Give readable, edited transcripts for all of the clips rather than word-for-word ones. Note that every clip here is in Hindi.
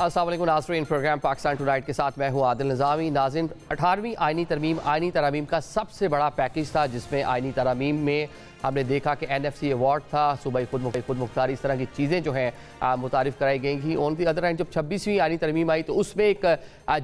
अस्सलाम वालेकुम नाज़रीन, प्रोग्राम पाकिस्तान टुनाइट के साथ मैं हूं आदिल निज़ामी। नाज़रीन, 18वीं आइनी तरमीम का सबसे बड़ा पैकेज था, जिसमें आइनी तरमीम में हमने देखा कि NFC अवार्ड था, सूबाई खुद मुख्तारी, इस तरह की चीज़ें जो हैं मुतारिफ़ कराई गई थी। ऑन दी अदर हैंड जब 26वीं आइनी तरमीम आई तो उसमें एक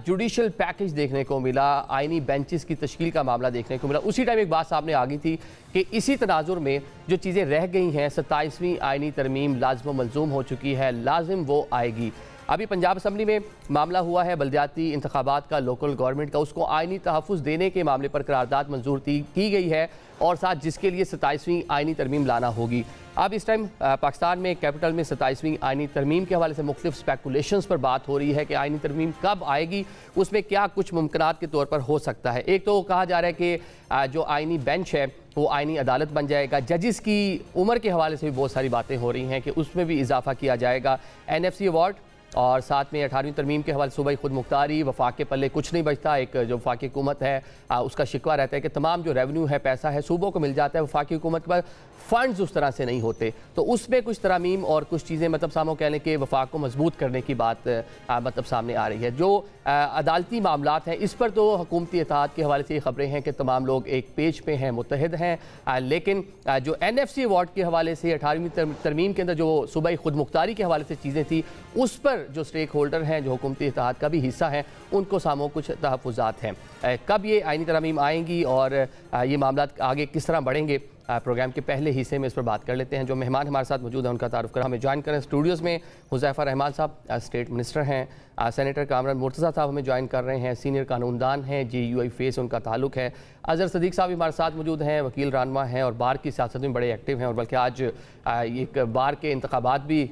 जुडिशल पैकेज देखने को मिला, आइनी बेंचेस की तश्कील का मामला देखने को मिला। उसी टाइम एक बात सामने आ गई थी कि इसी तनाजुर में जो चीज़ें रह गई हैं, 27वीं आइनी तरमीम लाज़िम मंजूम हो चुकी है, लाजिम वो आएगी। अभी पंजाब असम्बली में मामला हुआ है बल्दियाती इंतखाबात का, लोकल गवर्नमेंट का, उसको आइनी तहफ़्फ़ुज़ देने के मामले पर करारदाद मंजूर की गई है और साथ जिसके लिए 27वीं आइनी तरमीम लाना होगी। अब इस टाइम पाकिस्तान में कैपिटल में 27वीं आइनी तरमीम के हवाले से मुख्तलिफ स्पेकुलेशंस पर बात हो रही है कि आइनी तरमीम कब आएगी, उसमें क्या कुछ मुमकिनात के तौर पर हो सकता है। एक तो कहा जा रहा है कि जो आइनी बेंच है वो आइनी अदालत बन जाएगा। जजेस की उम्र के हवाले से भी बहुत सारी बातें हो रही हैं कि उसमें भी इजाफा किया जाएगा। NFC अवार्ड और साथ में 18वीं तरमीम के हवाले सूबाई खुद मुख्तारी, वफाक के पल्ले कुछ नहीं बचता। एक जो वफाकी हुकूमत है उसका शिकवा रहता है कि तमाम जो रेवेन्यू है, पैसा है, सूबों को मिल जाता है, वफाकी हुकूमत पर फंड्स उस तरह से नहीं होते। तो उसमें कुछ तरमीम और कुछ चीज़ें मतलब सामने कह लें कि वफाक को मजबूत करने की बात मतलब सामने आ रही है। जो अदालती मामलात हैं, इस पर तो हुकूमती इत्तेहाद के हवाले से ये खबरें हैं कि तमाम लोग एक पेज पे हैं, मुत्तहिद हैं। लेकिन जो NFC अवार्ड के हवाले से 18वीं तरमीम के अंदर जो सूबाई खुद मुख्तारी के हवाले से चीज़ें थी, उस पर जो स्टेक होल्डर हैं, जो हुकूमती इत्तेहाद का भी हिस्सा हैं, उनको सामने कुछ तहफ़्फ़ुज़ात हैं। कब ये आइनी तरमीम आएंगी और ये मामला आगे किस तरह बढ़ेंगे, प्रोग्राम के पहले हिस्से में इस पर बात कर लेते हैं। जो मेहमान हमारे साथ मौजूद हैं उनका तारुफ कर हमें ज्वाइन करें स्टूडियोज़ में। हुज़ैफ़ा रहमान साहब स्टेट मिनिस्टर हैं, सेनेटर कामरान मुर्तज़ा साहब हमें ज्वाइन कर रहे हैं, सीनियर कानूनदान हैं, GUI फेस उनका ताल्लुक है। अज़हर सदीक साहब भी हमारे साथ मौजूद हैं, वकील रानमा हैं और बार की सियासत में बड़े एक्टिव हैं और बल्कि आज एक बार के इंतखाबात भी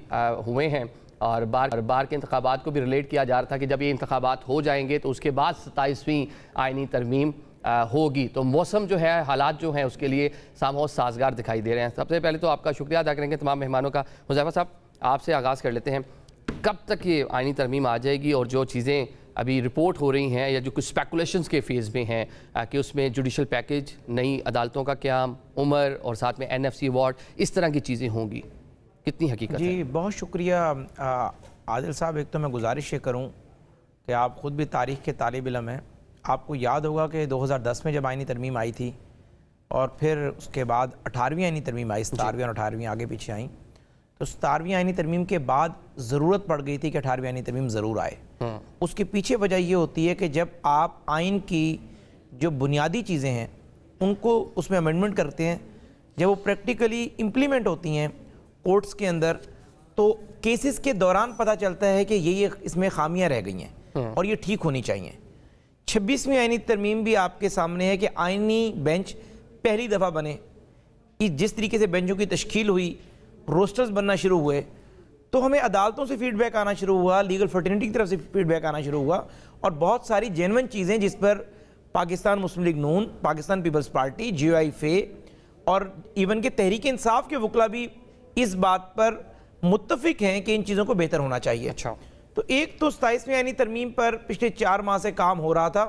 हुए हैं और बार के इंतखाबात को भी रिलेट किया जा रहा था कि जब ये इंतखाबात हो जाएंगे तो उसके बाद 27वीं आइनी तरमीम होगी। तो मौसम जो है, हालात जो हैं, उसके लिए सामहो साजगार दिखाई दे रहे हैं। सबसे पहले तो आपका शुक्रिया अदा करेंगे तमाम मेहमानों का। हुज़ैफ़ा साहब, आपसे आगाज़ कर लेते हैं, कब तक ये आइनी तरमीम आ जाएगी और जो चीज़ें अभी रिपोर्ट हो रही हैं या जो कुछ स्पेकुलेशंस के फेज़ में हैं कि उसमें जुडिशल पैकेज, नई अदालतों का क़याम, उम्र और साथ में NFC अवार्ड, इस तरह की चीज़ें होंगी, कितनी हकीकत है? जी बहुत शुक्रिया आदिल साहब। एक तो मैं गुजारिश ये करूँ कि आप ख़ुद भी तारीख़ के तालिब इल्म हैं, आपको याद होगा कि 2010 में जब आइनी तरमीम आई थी और फिर उसके बाद 18वीं आइनी तरमीम आई, 17वीं और 18वीं आगे पीछे आई, तो 17वीं आइनी तरमीम के बाद ज़रूरत पड़ गई थी कि 18वीं आइनी तरमीम ज़रूर आए। उसके पीछे वजह ये होती है कि जब आप आइन की जो बुनियादी चीज़ें हैं उनको उसमें अमेंडमेंट करते हैं, जब वो प्रैक्टिकली इम्प्लीमेंट होती हैं कोर्ट्स के अंदर, तो केसेस के दौरान पता चलता है कि ये इसमें खामियां रह गई हैं और ये ठीक होनी चाहिए। 26वीं आइनी तरमीम भी आपके सामने है कि आइनी बेंच पहली दफ़ा बने कि जिस तरीके से बेंचों की तश्कील हुई, रोस्टर्स बनना शुरू हुए, तो हमें अदालतों से फीडबैक आना शुरू हुआ, लीगल फर्टिनिटी की तरफ से फीडबैक आना शुरू हुआ और बहुत सारी जेन्युइन चीज़ें जिस पर पाकिस्तान मुस्लिम लीग नून, पाकिस्तान पीपल्स पार्टी, GUI फे और इवन के तहरीक इंसाफ के वकला भी इस बात पर मुत्तफिक हैं कि इन चीज़ों को बेहतर होना चाहिए। अच्छा, तो एक तो 27वीं आइनी तरमीम पर पिछले 4 माह से काम हो रहा था,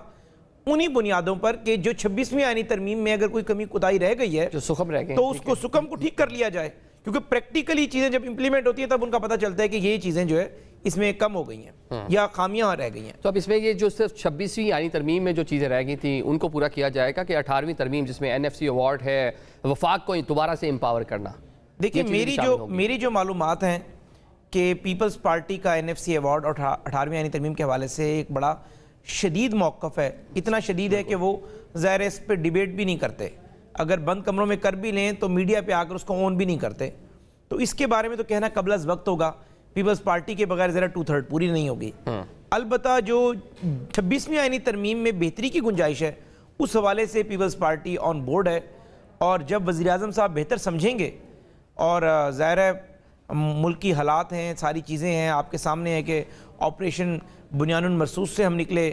उन्हीं बुनियादों पर कि जो 26वीं आइनी तरमीम में अगर कोई कमी कोताही रह गई है, जो सुखम रह गए, तो उसको सुखम को ठीक कर लिया जाए, क्योंकि प्रैक्टिकली चीज़ें जब इंप्लीमेंट होती है तब उनका पता चलता है कि ये चीज़ें जो है इसमें कम हो गई हैं या खामियां रह गई हैं। तो अब इसमें ये जो सिर्फ 26वीं आइनी तरमीम में जो चीज़ें रह गई थी उनको पूरा किया जाएगा कि 18वीं तरमीम जिसमें NFC अवार्ड है, वफाक को दोबारा से एम्पावर करना? देखिए मेरी जो मालूमात हैं कि पीपल्स पार्टी का NFC अवार्ड और 18वीं आइनी तरमीम के हवाले से एक बड़ा शदीद मौक़िफ़ है। इतना शदीद है कि वो ज़ाहिर इस पर डिबेट भी नहीं करते, अगर बंद कमरों में कर भी लें तो मीडिया पे आकर उसको ऑन भी नहीं करते। तो इसके बारे में तो कहना कबल वक्त होगा, पीपल्स पार्टी के बगैर ज़रा 2/3 पूरी नहीं होगी। अलबत्ता जो 26वीं आइनी तरमीम में बेहतरी की गुंजाइश है, उस हवाले से पीपल्स पार्टी ऑन बोर्ड है और जब वज़ीर-ए-आज़म साहब बेहतर समझेंगे और ज़ाहिर है मुल्क की हालात हैं, सारी चीज़ें हैं आपके सामने है कि ऑपरेशन बुनियानुल मरसूस से हम निकले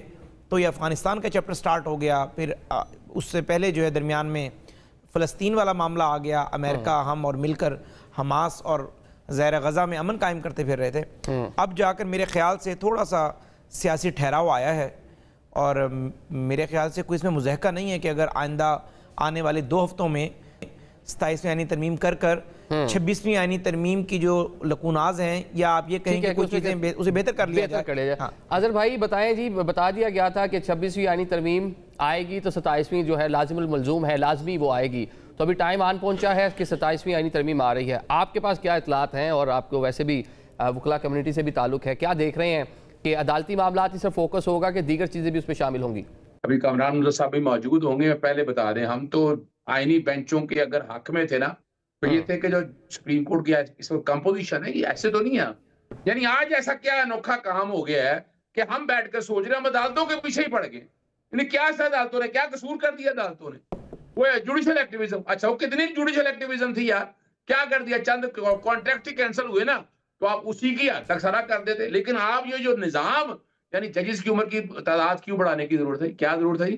तो ये अफ़गानिस्तान का चैप्टर स्टार्ट हो गया, फिर उससे पहले जो है दरमियान में फ़लस्तीन वाला मामला आ गया, अमेरिका हम और मिलकर हमास और ज़ाहिर गज़ा में अमन कायम करते फिर रहे थे। अब जाकर मेरे ख़्याल से थोड़ा सा सियासी ठहराव आया है और मेरे ख्याल से कोई इसमें मुज़हका नहीं है कि अगर आइंदा आने वाले 2 हफ्तों में 27वीं आईनी तरमीम कर 26वीं आईनी तरमीम की जो लकूनाज हैं, या आप ये कहेंगे कि कुछ चीज़ें उसे बेहतर कर लिया जाए? हाँ। अजहर भाई बताएं जी, बता दिया गया था कि 26वीं आईनी तरमीम आएगी तो 27वीं जो है लाजिमुल मलजूम है, लाजमी वो आएगी। तो अभी टाइम आन पहुंचा है कि 27वीं आईनी तरमीम आ रही है। आपके पास क्या इतलात हैं, और आपको वैसे भी वकला कम्युनिटी से भी ताल्लुक है, क्या देख रहे हैं कि अदालती मामला ही सिर्फ फोकस होगा कि दीगर चीज़ें भी उसमें शामिल होंगी? अभी कामरान मुर्तज़ा साहब भी मौजूद होंगे। पहले बता दें, हम तो आईनी बेंचों के अगर हक में थे ना, तो ये थे कि जो सुप्रीम कोर्ट की इस वक्त कंपोजिशन है, ये ऐसे तो नहीं है। यानी आज ऐसा क्या अनोखा काम हो गया है कि हम बैठकर सोच रहे हैं, हम अदालतों के पीछे ही पड़ गए। यानी क्या अदालतों ने क्या कसूर कर दिया? अदालतों ने वो जुडिशल एक्टिविज्म, अच्छा वो कितनी जुडिशल एक्टिविज्म थी यार, क्या कर दिया? चंद कॉन्ट्रैक्ट ही कैंसिल हुए ना, तो आप उसी की हद तक सारा कर देते। लेकिन आप ये जो निजाम, यानी जजेस की उम्र की तादाद क्यों बढ़ाने की जरूरत है? क्या जरूरत है?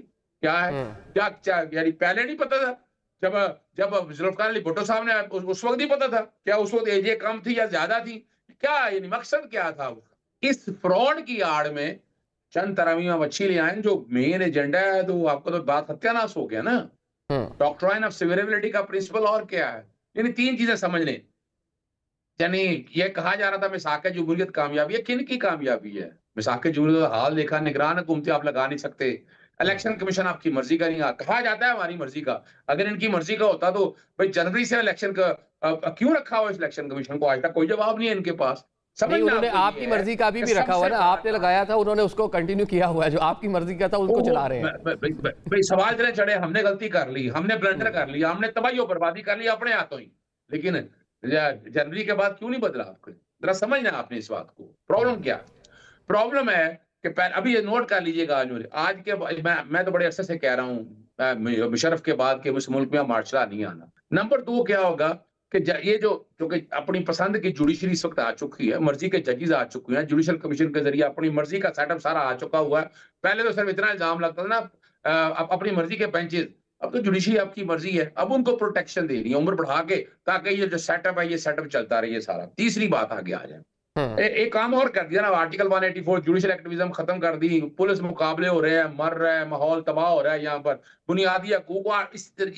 क्या है? क्या यानी पहले नहीं पता था? जब जब जुल्फिकार अली भुट्टो साहब ने, उस वक्त नहीं पता था क्या? उस वक्त एज कम थी या ज्यादा थी? क्या यानी मकसद क्या था? इस फ्रॉड की आड़ में चंद तरमीम आप अच्छी ले आए, जो मेन एजेंडा है, तो आपको तो बात सत्यानाश हो गया ना। डॉक्ट्राइन ऑफ सिविलिटी का प्रिंसिपल और क्या है? यानी तीन चीजें समझ लें। यानी ये कहा जा रहा था मिसाक जमहूरियत कामयाबी है, किन की कामयाबी है? मिसाक जमहूरियत का हाल देखा, निगरान हुकूमतें आप लगा नहीं सकते, इलेक्शन कमीशन आपकी मर्जी का नहीं, कहा जाता है हमारी मर्जी का। अगर इनकी मर्जी का होता तो भाई जनवरी से इलेक्शन का क्यों रखा हुआ इस इलेक्शन कमीशन को? आज तक कोई जवाब नहीं है इनके पास। नहीं, उन्होंने आपकी मर्जी का भी रखा हुआ ना, आपने लगाया था, उन्होंने उसको कंटिन्यू किया हुआ है। जो आपकी मर्जी का था उनको चला रहे हैं। भाई सवाल चले चढ़े, हमने गलती कर ली, हमने ब्लंडर कर लिया, हमने तबाही और बर्बादी कर ली अपने हाथों ही। लेकिन जनवरी के बाद क्यों नहीं बदला? आपको जरा समझना आपने इस बात को। प्रॉब्लम क्या? प्रॉब्लम है कि अभी ये नोट कर लीजिएगा, आज के मैं तो बड़े अरसे से कह रहा हूँ मुशर्रफ के बाद के उस मुल्क में मार्शल लॉ नहीं आना। नंबर 2 क्या होगा कि ये जो कि अपनी पसंद की जुडिशरी इस वक्त आ चुकी है, मर्जी के जजेस आ चुके हैं, जुडिशल कमीशन के जरिए अपनी मर्जी का सेटअप सारा आ चुका हुआ है। पहले तो सिर्फ इतना इल्जाम लगता था ना, अपनी मर्जी के बेंचेस, अब तो जुडिशरी आपकी मर्जी है, अब उनको प्रोटेक्शन दे रही है उम्र बढ़ा के, ताकि ये जो सेटअप है ये सेटअप चलता रहे सारा। तीसरी बात आगे आ जाए, एक काम और कर दिया ना, आर्टिकल 184 जुडिशल एक्टिविज्म खत्म कर दी, पुलिस मुकाबले हो रहे हैं, मर रहे हैं, माहौल तबाह हो रहा है यहाँ पर, बुनियादी हकूक,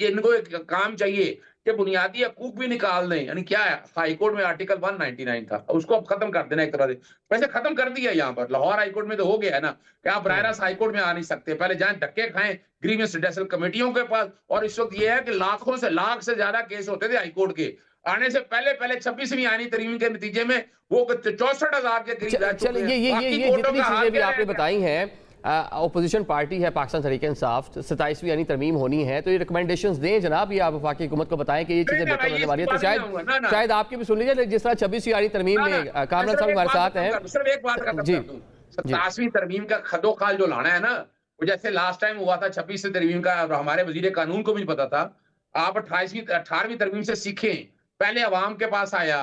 इनको एक काम चाहिए कि बुनियादी हकूक भी निकाल दें। यानी क्या है, हाईकोर्ट में आर्टिकल 199 था, उसको अब खत्म कर देना एक तरह से। वैसे खत्म कर दिया यहाँ पर, लाहौर हाईकोर्ट में तो हो गया है ना कि आप बराह रास्त हाईकोर्ट में आ नहीं सकते, पहले जाए धक्के खाएं ग्रीवेंस रिड्रेसल कमेटियों के पास। और इस वक्त ये है कि लाख से ज्यादा केस होते थे हाईकोर्ट के आने से पहले 26वीं आईनी तरमीम के नतीजे में वो 64,000 के करीब रह चुके हैं। ये जितनी चीजें भी आपने बताई हैं, अपोजिशन पार्टी है पाकिस्तान तहरीक इंसाफ, 27वीं यानी तरमीम होनी है, तो ये रिकमेंडेशंस दें जनाब, ये आप वफाकी हुकूमत को बताएं कि ये चीजें बेहतर होने वाली है। तो शायद आपकी भी सुन लीजिए, जिस तरह 26वीं यानी तरमीम में कामरान साहब हमारे साथ हैं। सिर्फ एक बात का जी, 27वीं तरमीम का खदोखाल जो लाना है ना, वो जैसे लास्ट टाइम हुआ था 26वीं तरमीम का, हमारे वजीर कानून को भी पता था। आप 18वीं तरमीम से सीखें। पहले अवाम के पास आया,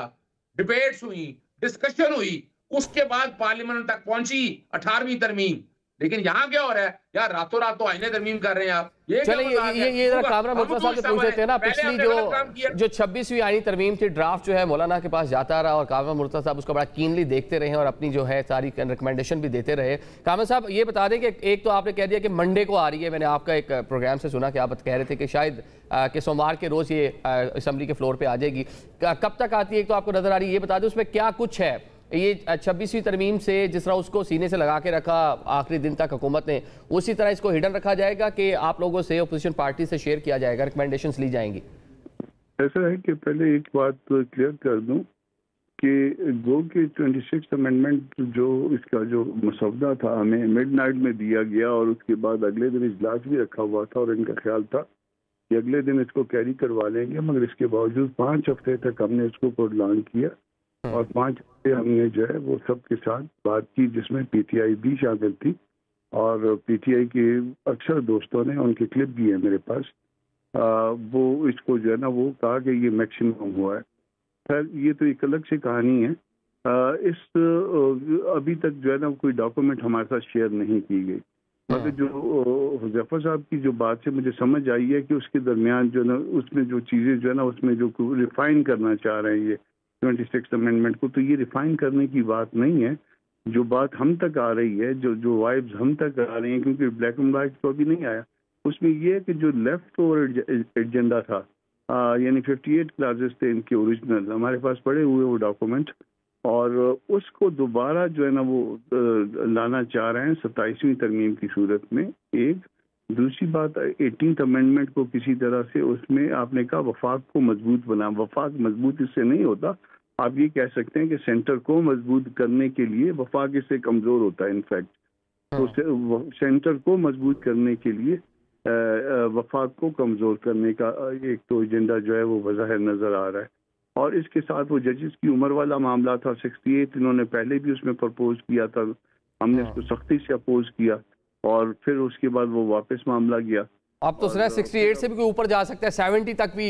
डिबेट्स हुई, डिस्कशन हुई, उसके बाद पार्लियामेंट तक पहुंची 18वीं तरमीम। लेकिन यहाँ क्या हो रहा है यार, रातों रात तो आईने तरमीम कर रहे हैं आप। ये कामरान मुर्तज़ा साहब से पूछ लेते हैं ना, पिछली जो 26वीं आईनी तरमीम थी, ड्राफ्ट जो है मौलाना के पास जाता रहा और कामरान मुर्तज़ा साहब उसको बड़ा कीनली देखते रहे और अपनी जो है सारी रिकमेंडेशन भी देते रहे। कामरान साहब ये बता दें कि एक तो आपने कह दिया कि मंडे को आ रही है, मैंने आपका एक प्रोग्राम से सुना कि आप कह रहे थे कि शायद कि सोमवार के रोज़ ये असम्बली के फ्लोर पर आ जाएगी। कब तक आती है एक तो आपको नजर आ रही है, ये बता दें उसमें क्या कुछ है? ये 26वीं तरमीम से जिस तरह उसको सीने से लगा के रखा आखिरी दिन तक हुकूमत ने, उसी तरह इसको हिडन रखा जाएगा कि आप लोगों से अपोजिशन पार्टी से शेयर किया जाएगा, रिकमेंडेशंस ली जाएंगी? ऐसा है कि पहले एक बात तो क्लियर कर दूं कि गो के 26 अमेंडमेंट जो इसका जो मसौदा था हमें मिडनाइट में दिया गया और उसके बाद अगले दिन इजलास भी रखा हुआ था और इनका ख्याल था कि अगले दिन इसको कैरी करवा लेंगे, मगर इसके बावजूद 5 हफ्ते तक हमने इसको प्रोलॉन्ग किया और 5 हफ्ते हमने जो है वो सबके साथ बात की, जिसमें पीटीआई भी शामिल थी और पीटीआई के अक्सर दोस्तों ने, उनके क्लिप भी है मेरे पास, वो इसको जो है ना वो कहा कि ये मैक्सिमम हुआ है। खैर ये तो एक अलग सी कहानी है। अभी तक जो है ना कोई डॉक्यूमेंट हमारे साथ शेयर नहीं की गई, मगर जो हुज़ैफा साहब की जो बात से मुझे समझ आई है कि उसके दरमियान जो ना उसमें जो चीज़ें जो है ना उसमें जो रिफाइन करना चाह रहे हैं ये 26 अमेंडमेंट को, तो ये रिफाइन करने की बात नहीं है। जो बात हम तक आ रही है, जो वाइब्स हम तक आ रही हैं, क्योंकि ब्लैक एंड वाइट तो अभी नहीं आया, उसमें ये है कि जो लेफ्ट ओवर एजेंडा था यानी 58 क्लासेस थे इनके ओरिजिनल, हमारे पास पड़े हुए वो डॉक्यूमेंट, और उसको दोबारा जो है ना वो लाना चाह रहे हैं 27वीं तरमीम की सूरत में। एक दूसरी बात, 18th अमेंडमेंट को किसी तरह से उसमें आपने कहा वफाक को मजबूत बना, वफाक मजबूत इससे नहीं होता। आप ये कह सकते हैं कि सेंटर को मजबूत करने के लिए वफाक इससे कमज़ोर होता है। इनफैक्ट तो सेंटर को मजबूत करने के लिए वफाक को कमज़ोर करने का एक तो एजेंडा जो है वो वज़ाहिर नज़र आ रहा है। और इसके साथ वो जजेस की उम्र वाला मामला था 68, इन्होंने पहले भी उसमें प्रपोज किया था, हमने उसको सख्ती से अपोज किया और फिर उसके बाद वो वापस मामला गया। अब तो सिर्फ 68 से भी कोई ऊपर जा सकता है, 70 तक भी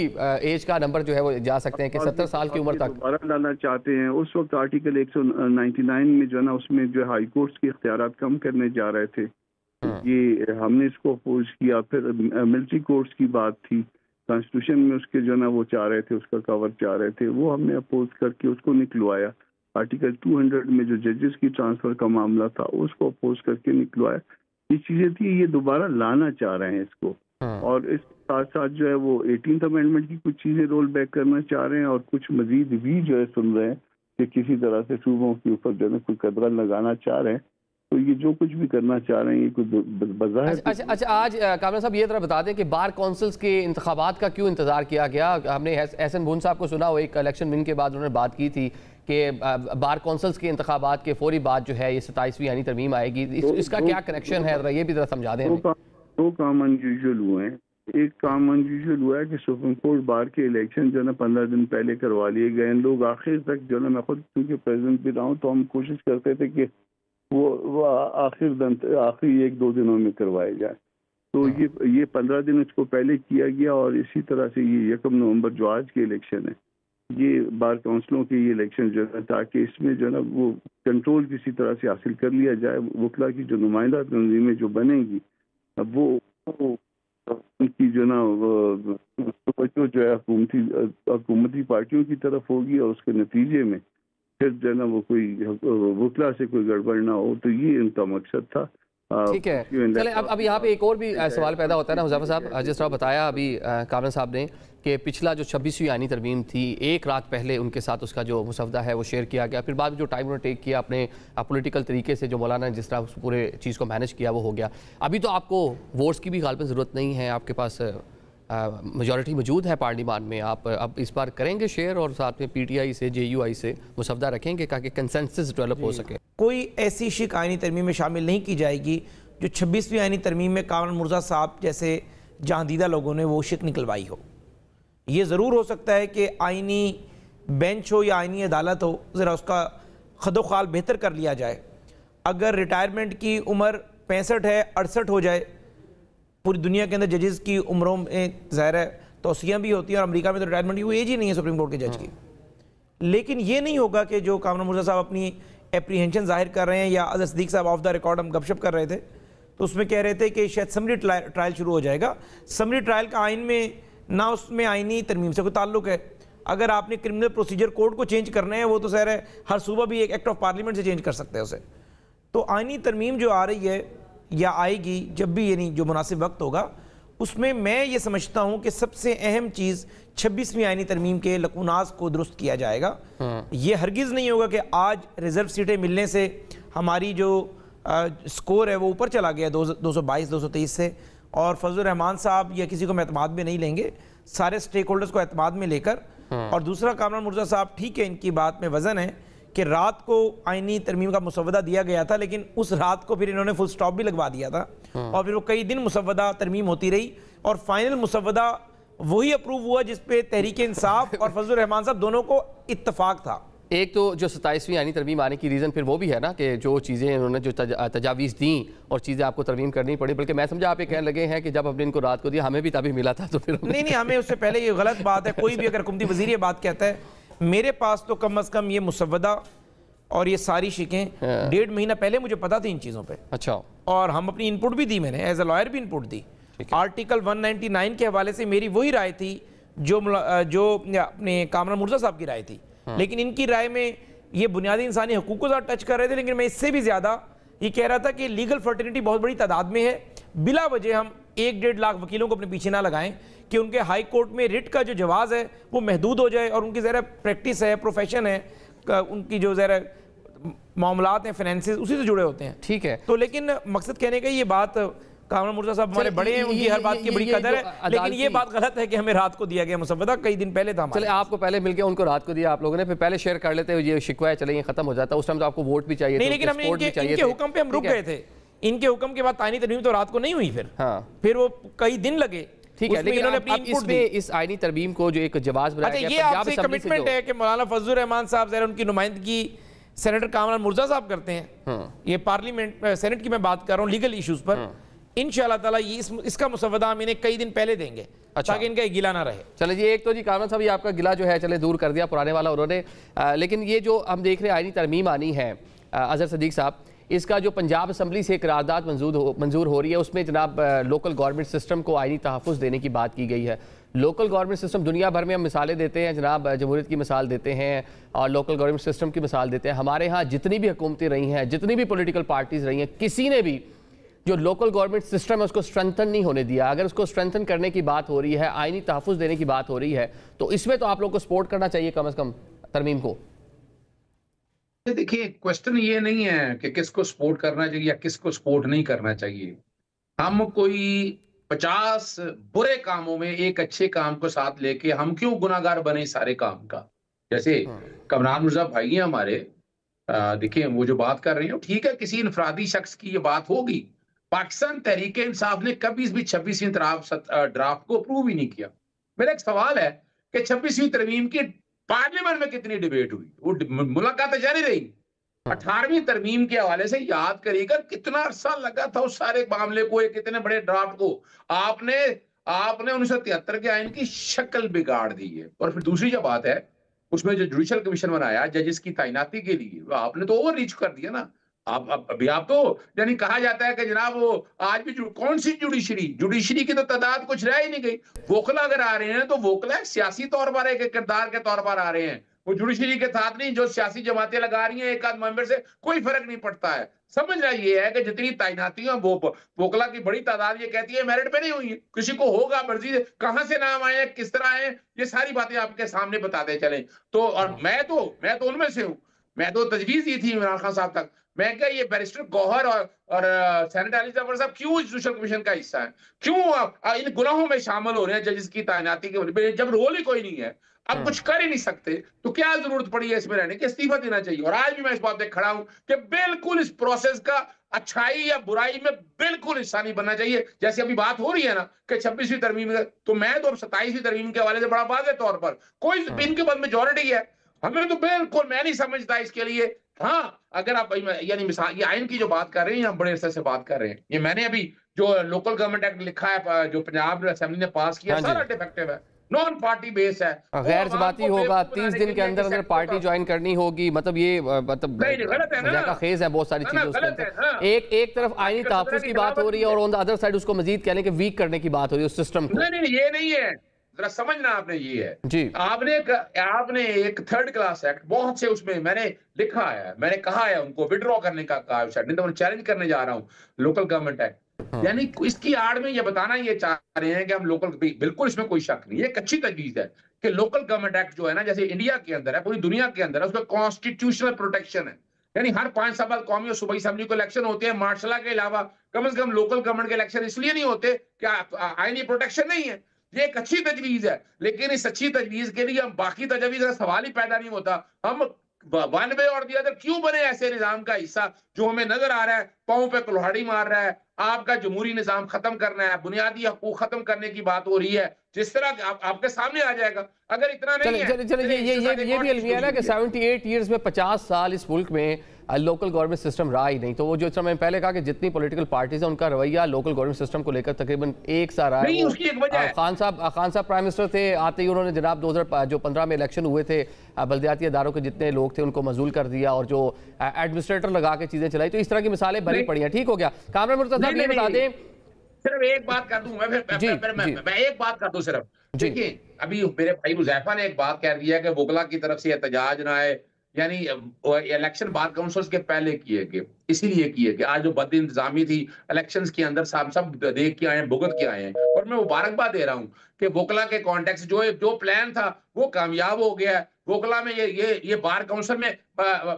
एज का नंबर जो है वो जा सकते हैं कि 70 साल की उम्र तक दोबारा लाना चाहते हैं। उस वक्त आर्टिकल 199 में जो है ना उसमें जो हाई कोर्ट्स के इख्तियारात कम करने जा रहे थे, ये हमने इसको अपोज किया। फिर मिलिट्री कोर्ट्स की बात थी, कॉन्स्टिट्यूशन में उसके जो ना वो चाह रहे थे, उसका कवर चाह रहे थे, वो हमने अपोज करके उसको निकलवाया। आर्टिकल 200 में जो जजेस की ट्रांसफर का मामला था उसको अपोज करके निकलवाया। ये चीजें थी, ये दोबारा लाना चाह रहे हैं इसको। और इस साथ साथ जो है वो 18th अमेंडमेंट की कुछ चीजें रोल बैक करना चाह रहे हैं और कुछ मजीद भी जो है सुन रहे हैं कि किसी तरह से सूबों के ऊपर जो है कोई कदर लगाना चाह रहे हैं। तो ये जो कुछ भी करना चाह रहे हैं ये कुछ बज़ाहिर। अच्छा, आज कामरान साहब ये तरह बता दें कि बार काउंसिल्स के इंतखाबात का क्यों इंतजार किया गया? हमने एहसन बुन साहब को सुना हो, एक इलेक्शन विन के बाद उन्होंने बात की थी कि बार काउंसिल्स के इंतखाबात के फौरी बाद जो है ये 27वीं यानी तरमीम आएगी। इसका क्या कनेक्शन है, ये भी जरा समझा दें। दो काम अनयूजुअल हुए हैं। एक काम अनयूजुअल हुआ है कि सुप्रीम कोर्ट बार के इलेक्शन जो है ना 15 दिन पहले करवा लिए गए। लोग आखिर तक जो है, मैं खुद क्योंकि प्रेसिडेंट भी रहा हूँ तो हम कोशिश करते थे कि वो आखिरी 1-2 दिनों में करवाए जाए। तो ये 15 दिन इसको पहले किया गया और इसी तरह से ये 1 नवंबर जो आज के इलेक्शन है, ये बार काउंसिलों के ये इलेक्शन जो है ताकि इसमें जो है ना वो कंट्रोल किसी तरह से हासिल कर लिया जाए। वकला की जो नुमाइंदा तंजीमें जो बनेंगी, अब वो उनकी जो ना जो है हुकूमती पार्टियों की तरफ होगी और उसके नतीजे में फिर जो है ना वो कोई वकला से कोई गड़बड़ ना हो। तो ये इनका मकसद था। ठीक है, चले अब यहाँ पे एक और भी सवाल पैदा होता है ना हुज़ैफा साहब, जिस तरह बताया अभी कामरान साहब ने कि पिछला जो 26वीं आईनी तरमीम थी, एक रात पहले उनके साथ उसका जो मुसवदा है वो शेयर किया गया, फिर बाद में जो टाइम उन्होंने टेक किया अपने पॉलिटिकल तरीके से, जो मौलाना ने जिस तरह उस पूरे चीज़ को मैनेज किया वो हो गया। अभी तो आपको वोट्स की भी गालिबन ज़रूरत नहीं है, आपके पास मेजॉरिटी मौजूद है पार्लियामान में। आप अब इस बार करेंगे शेयर और साथ में PTI से JUI से मुसवदा रखेंगे ताकि कंसेंसस डेवलप हो सके। कोई ऐसी शिक आईनी तरमीम में शामिल नहीं की जाएगी जो 26वीं आईनी तरमीम में कामरान मुर्जा साहब जैसे जहांदीदा लोगों ने वो शिक निकलवाई हो। ये ज़रूर हो सकता है कि आईनी बेंच हो या आईनी अदालत हो, ज़रा उसका खदोखाल बेहतर कर लिया जाए। अगर रिटायरमेंट की उम्र 65 है, 68 हो जाए, पूरी दुनिया के अंदर जजेस की उम्रों में ज़ाहिर है तौसियाँ भी होती हैं और अमेरिका में तो रिटायरमेंट की वो एज ही नहीं है सुप्रीम कोर्ट के जज की। लेकिन ये नहीं होगा कि जो कामरान मुर्जा साहब अपनी एप्रीहेंशन जाहिर कर रहे हैं, या अज़हर सिद्दीक साहब ऑफ द रिकॉर्ड हम गपशप कर रहे थे तो उसमें कह रहे थे कि शायद समरी ट्रायल शुरू हो जाएगा। समरी ट्रायल का आइन में ना उसमें आइनी तरमीम से कोई ताल्लुक है। अगर आपने क्रिमिनल प्रोसीजर कोड को चेंज करना है, वो तो ज़ाहिर है हर सूबा भी एक एक्ट ऑफ पार्लियामेंट से चेंज कर सकते हैं उसे। तो आइनी तरमीम जो आ रही है या आएगी जब भी, यानी जो मुनासिब वक्त होगा, उसमें मैं ये समझता हूँ कि सबसे अहम चीज़ 26वीं आइनी तरमीम के लकूनास को दुरुस्त किया जाएगा। ये हरगिज़ नहीं होगा कि आज रिजर्व सीटें मिलने से हमारी जो स्कोर है वो ऊपर चला गया 222-223 से, और फजल रहमान साहब या किसी को हम एतमाद में नहीं लेंगे, सारे स्टेक होल्डर्स को एतमाद में लेकर। और दूसरा, कामरान मुर्जा साहब ठीक है, इनकी बात में वजन है कि रात को आईनी तरमीम का मुसवदा दिया गया था, लेकिन उस रात को फिर इन्होंने फुल स्टॉप भी लगवा दिया था और फिर वो कई दिन मुसवदा तरमीम होती रही और फाइनल मुसवदा वही अप्रूव हुआ जिस पे तहरीक इंसाफ और फजल रहमान साहब दोनों को इत्तफाक था। एक तो जो 27वीं आईनी तरमीम आने की रीज़न फिर वो भी है ना कि जो चीज़ें उन्होंने जो तजावीज़ दी और चीज़ें आपको तरमीम करनी पड़ी, बल्कि मैं समझा आप ये कहने लगे हैं कि जब हमने इनको रात को दिया हमें भी तभी मिला था, तो फिर नहीं, हमें उससे पहले ये गलत बात है। कोई भी अगर हुकूमती वज़ीर ये बात कहता है, मेरे पास तो कम अज़ कम ये मुसवदा और ये सारी शिकें 1.5 महीना पहले मुझे पता थी इन चीज़ों पे। अच्छा, और हम अपनी इनपुट भी दी, मैंने एज ए लॉयर भी इनपुट दी। आर्टिकल 199 के हवाले से मेरी वही राय थी जो अपने कामरान मुर्जा साहब की राय थी, लेकिन इनकी राय में ये बुनियादी इंसानी हकूक़ को ज़्यादा टच कर रहे थे। लेकिन मैं इससे भी ज़्यादा ये कह रहा था कि लीगल फर्टिलिटी बहुत बड़ी तादाद में है, बिला वजह हम 1-1.5 लाख वकीलों को अपने पीछे ना लगाएं कि उनके हाई कोर्ट में रिट का जो जवाज़ है वो महदूद हो जाए और उनकी ज़रा प्रैक्टिस है, प्रोफेशन है, उनकी जो ज़रा मामलात हैं, फाइनेंसेस उसी से जुड़े होते हैं। ठीक है, तो लेकिन मकसद कहने का ये बात, कामरान मुर्तज़ा साहब हमारे बड़े हैं, उनकी हर बात की बड़ी कदर है, लेकिन ये बात गलत है कि हमें रात को दिया गया मुसव्वदा, कई दिन पहले था। चले आपको पहले मिल गया, उनको रात को दिया आप लोगों ने, फिर पहले शेयर कर लेते हुए ये शिकवा है, चले ये खत्म हो जाता है। उस टाइम तो आपको वोट भी चाहिए, नहीं, लेकिन हमने इनके हुक्म पे हम रुक गए थे। इनके हुक्म के बाद आईनी तरमीम तो रात को नहीं हुई, फिर वो कई दिन लगे। ठीक है, लेकिन इसमें इस आईनी तरमीम को जो एक जवाब बनाया गया, ये आपसे कमिटमेंट है कि मौलाना फजलुर रहमान साहब ज़रा उनकी नुमाइंदगी सेनेटर कामरान मुर्तज़ा साहब करते हैं। ये पार्लियामेंट सेनेट की मैं बात कर रहा हूँ लीगल इश्यूज पर। इंशाअल्लाह ताला ये इसका मुसव्वदा हम इन्हें कई दिन पहले देंगे, ताकि इनका गिला ना रहे। चले जी, एक तो जी कामरान साहब ये आपका गिला जो है चले दूर कर दिया पुराने वाला उन्होंने, लेकिन ये जो हम देख रहे हैं आईनी तरमीम आनी है अजहर सदीक साहब, इसका जो पंजाब असम्बली से करारदाद मंजूर हो रही है, उसमें जनाब लोकल गवर्नमेंट सिस्टम को आईनी तहफ़्फ़ुज़ देने की बात की गई है। लोकल गवर्नमेंट सिस्टम दुनिया भर में हम मिसालें देते हैं जनाब, जमहूरियत की मिसाल देते हैं और लोकल गवर्नमेंट सिस्टम की मिसाल देते हैं। हमारे यहाँ जितनी भी हुकूमतें रही हैं, जितनी भी पॉलिटिकल पार्टीज़ रही हैं, किसी ने भी जो लोकल गवर्नमेंट सिस्टम है उसको स्ट्रेंथन नहीं होने दिया। अगर उसको स्ट्रेंथन करने की बात हो रही है, आईनी तहफ़्फ़ुज़ देने की बात हो रही है, तो इसमें तो आप लोग को सपोर्ट करना चाहिए कम से कम तरमीम को। देखिए, क्वेश्चन ये नहीं है कि किसको सपोर्ट करना चाहिए या किसको सपोर्ट नहीं करना चाहिए। हम कोई 50 बुरे कामों में एक अच्छे काम को साथ लेके हम क्यों गुनाहगार बने सारे काम का। जैसे कामरान मुर्तज़ा भाई हैं हमारे, देखिए वो जो बात कर रहे हैं ठीक है, किसी इनफरादी शख्स की ये बात होगी। पाकिस्तान तहरीक इंसाफ ने कभी भी 26वीं ड्राफ्ट को अप्रूव ही नहीं किया। मेरा एक सवाल है कि 26वीं तरमीम की पार्लियामेंट में कितनी डिबेट हुई, वो मुलाकात जारी रही। 18वीं तरमीम के हवाले से याद करिएगा कितना अरसा लगा था उस सारे मामले को, एक इतने बड़े ड्राफ्ट को आपने 1973 के आइन की शक्ल बिगाड़ दी है। और फिर दूसरी जो बात है, उसमें जो जुडिशल कमीशन बनाया जजेस की तैनाती के लिए, आपने तो ओवर रीच कर दिया ना। अभी आप तो यानी कहा जाता है कि जनाब वो आज भी कौन सी जुडिशरी की तो तादाद कुछ रह ही नहीं गई। वोकला अगर आ रहे हैं तो वोकला सियासी तौर पर एक किरदार के तौर पर आ रहे हैं, वो जुडिशरी के साथ नहीं। जो सियासी जमातें लगा रही हैं एक आध मेंबर से कोई फर्क नहीं पड़ता है। समझना ये है कि जितनी तैनातियां वोकला की बड़ी तादाद ये कहती है मेरिट पे नहीं हुई है, किसी को होगा मर्जी से, कहां से नाम आए, किस तरह आए, ये सारी बातें आपके सामने बताते चले। तो और मैं तो उनमें से हूँ। मैं तो तजवीज दी थी इमरान खान साहब तक, मैं क्या ये बैरिस्टर गौहर और सेनेटर अली जफर साहब क्यों इस जुडिशल कमीशन का हिस्सा है, क्यों इन गुनाहों में शामिल हो रहे हैं जजेस की तैनाती के, जब रोल ही कोई नहीं है, अब कुछ कर ही नहीं सकते, तो क्या जरूरत पड़ी है इसमें रहने की, इस्तीफा देना चाहिए। और आज भी मैं इस बात पे खड़ा हूं कि बिल्कुल इस प्रोसेस का अच्छाई या बुराई में बिल्कुल हिस्सा नहीं बनना चाहिए। जैसे अभी बात हो रही है ना कि 26वीं तरमीम, तो मैं तो अब 27वीं तरमीम के हवाले से बड़ा वाज़ेह तौर पर कोई इनके पास मेजॉरिटी है, हमें तो बिल्कुल मैं नहीं समझता इसके लिए। हाँ, अगर आप यानी मिसाल ये आइन की जो बात कर रहे हैं, हम बड़े अरसे से बात कर रहे हैं, ये मैंने अभी जो लोकल गवर्नमेंट एक्ट लिखा है जो पंजाब असेंबली ने पास किया, सारा डिफेक्टिव है, नॉन पार्टी बेस है, गैर जमाती होगा, 30 दिन के अंदर अंदर पार्टी ज्वाइन करनी होगी, मतलब ये मतलब गलत है ना, खेज है बहुत सारी चीजें उसके अंदर। एक तरफ आईनी तहफ़्फ़ुज़ की बात हो रही है और ऑन द अदर साइड उसको मजीद कहने के वीक करने की बात हो रही है उस सिस्टम को। नहीं, ये नहीं है, जरा समझना आपने, ये है जी, आपने एक थर्ड क्लास एक्ट बहुत से उसमें मैंने लिखा है, मैंने कहा है उनको विड्रॉ करने का कहा, नहीं तो मैं चैलेंज करने जा रहा हूँ लोकल गवर्नमेंट एक्ट। यानी इसकी आड़ में ये बताना ये चाह रहे हैं कि हम लोकल, बिल्कुल इसमें कोई शक नहीं, एक अच्छी तजवीज है कि लोकल गवर्नमेंट एक्ट जो है ना, जैसे इंडिया के अंदर है, पूरी दुनिया के अंदर है, उसका कॉन्स्टिट्यूशनल प्रोटेक्शन है। यानी हर 5 साल बाद कौमी और सूबाई असेंबली को इलेक्शन होते हैं, मार्शल के अलावा कम से कम लोकल गवर्नमेंट के इलेक्शन इसलिए नहीं होते कि आईनी प्रोटेक्शन नहीं है। ये एक अच्छी तजवीज है, लेकिन इस अच्छी तजवीज के लिए हम बाकी तजवीज का सवाल ही पैदा नहीं होता। हम वन वे और दी अदर क्यों बने ऐसे निजाम का हिस्सा जो हमें नजर आ रहा है पांव पे कुल्हाड़ी मार रहा है। आपका जमहूरी निजाम खत्म करना है, बुनियादी हकूक खत्म करने की बात हो रही है, जिस तरह आपके सामने आ जाएगा। अगर इतना नहीं है, ये भी अलमिया है ना कि 78 ईयर्स में 50 साल इस मुल्क में लोकल गवर्नमेंट सिस्टम रहा ही नहीं। तो वो जो मैंने पहले कहा कि जितनी पॉलिटिकल पार्टीज हैं उनका रवैया लोकल गवर्नमेंट सिस्टम को लेकर तकरीबन एक सा रहा है। उसकी एक वजह है, खान साहब प्राइम मिनिस्टर थे, आते ही उन्होंने जनाब 2015 में इलेक्शन हुए थे, बल्दियाती इदारों के जितने लोग थे उनको मजूल कर दिया और जो एडमिनिस्ट्रेटर लगा के चीजें चलाई। तो इस तरह की मिसालें भरी पड़ी हैं। ठीक हो गया, कामरान मुर्तज़ा साहब ये बता दें, सिर्फ एक बात कर दूं मैं एक बात कर दूं सिर्फ। देखिए, अभी मेरे भाई हुज़ैफा ने एक बात कह दिया कि वोकला की तरफ से एहतजाज ना आए, यानी इलेक्शन बार काउंसिल्स के पहले किए गए, इसीलिए किए गए। आज जो बद इंतजामी थी इलेक्शंस के अंदर, सब देख के आए हैं, भुगत के आए हैं, और मैं मुबारकबाद दे रहा हूं कि वोकला के कॉन्टेक्स्ट जो प्लान था वो कामयाब हो गया है। वोकला में ये बार काउंसिल में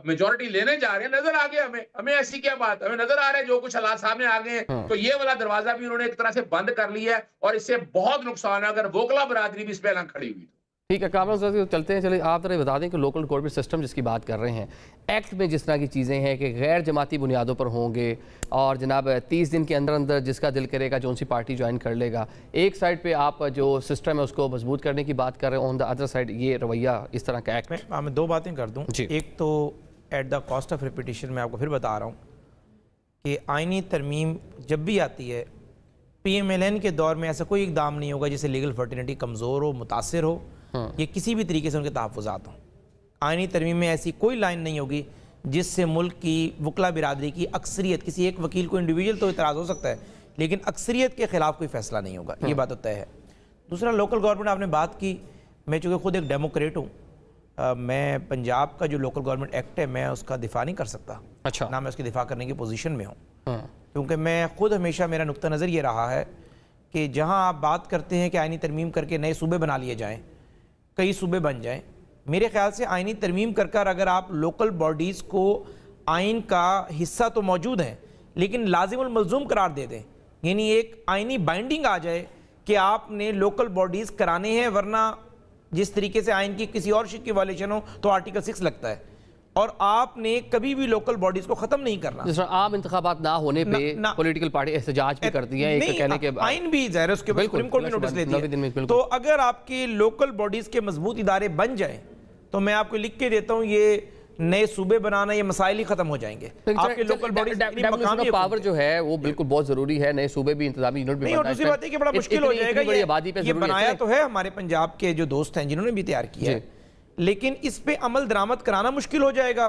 मेजोरिटी लेने जा रहे हैं, नजर आ गया हमें ऐसी क्या बात, हमें नजर आ रहा है जो कुछ हालात सामने आ गए हैं। तो ये वाला दरवाजा भी उन्होंने एक तरह से बंद कर लिया है, और इससे बहुत नुकसान है अगर वोकला बरादरी भी इस पे ना खड़ी हुई। ठीक है कामरान साहब, चलते हैं। चलिए आप जरा बता दें कि लोकल गवर्नमेंट सिस्टम जिसकी बात कर रहे हैं, एक्ट में जिस तरह की चीज़ें हैं कि गैर जमाती बुनियादों पर होंगे, और जनाब 30 दिन के अंदर अंदर जिसका दिल करेगा जो सी पार्टी ज्वाइन कर लेगा। एक साइड पे आप जो सिस्टम है उसको मजबूत करने की बात कर रहे हैं, ऑन द अदर साइड ये रवैया इस तरह का एक्ट में। मैं दो बातें कर दूँ। एक तो at the cost of repetition मैं आपको फिर बता रहा हूँ कि आइनी तरमीम जब भी आती है, PMLN के दौर में ऐसा कोई इकदाम नहीं होगा जिससे लीगल फर्टिलिटी कमज़ोर हो, मुतासिर हो, ये किसी भी तरीके से उनके तहफ़्फ़ुज़ात हों। आइनी तरमीम में ऐसी कोई लाइन नहीं होगी जिससे मुल्क की वकला बिरादरी की अक्सरियत, किसी एक वकील को इंडिविजुअल तो इतराज़ हो सकता है लेकिन अक्सरियत के ख़िलाफ़ कोई फ़ैसला नहीं होगा, ये बात तो तय है। दूसरा, लोकल गवर्नमेंट आपने बात की, मैं चूँकि ख़ुद एक डेमोक्रेट हूँ, मैं पंजाब का जो लोकल गवर्नमेंट एक्ट है मैं उसका दिफा नहीं कर सकता। अच्छा। ना मैं उसकी दिफा करने की पोजीशन में हूँ, क्योंकि मैं खुद हमेशा, मेरा नुक्ता नज़र ये रहा है कि जहाँ आप बात करते हैं कि आइनी तरमीम करके नए सूबे बना लिए जाएँ, कई सूबे बन जाएं, मेरे ख्याल से आइनी तरमीम कर कर अगर आप लोकल बॉडीज़ को आइन का हिस्सा तो मौजूद हैं लेकिन लाजिमुल मलजूम करार दे दें, यानी एक आइनी बाइंडिंग आ जाए कि आपने लोकल बॉडीज़ कराने हैं, वरना जिस तरीके से आइन की किसी और शिक की वायलेशन हो तो आर्टिकल 6 लगता है, और आपने कभी भी लोकल बॉडीज को खत्म नहीं करना। जिस तरह आम इंतखाबात ना होने पे पॉलिटिकल पार्टी एहतजाज भी करती है, एक कहने के आइन भी ज़ाहिर है उसके बाद सुप्रीम कोर्ट भी नोटिस लेती है। तो अगर आपके लोकल बॉडीज के मजबूत इदारे बन जाएं तो मैं आपको लिख के देता हूं, ये नए सूबे बनाना, ये मसाइल ही खत्म हो जाएंगे। आपके लोकल बॉडीज पावर जो है वो बिल्कुल बहुत जरूरी है, नए सूबे भी इंतजामी यूनिट भी। और दूसरी बात है कि बड़ा मुश्किल हो जाएगा, ये बनाया तो है हमारे पंजाब के जो दोस्त हैं जिन्होंने भी तैयार किया है, लेकिन इस पे अमल दरामद कराना मुश्किल हो जाएगा।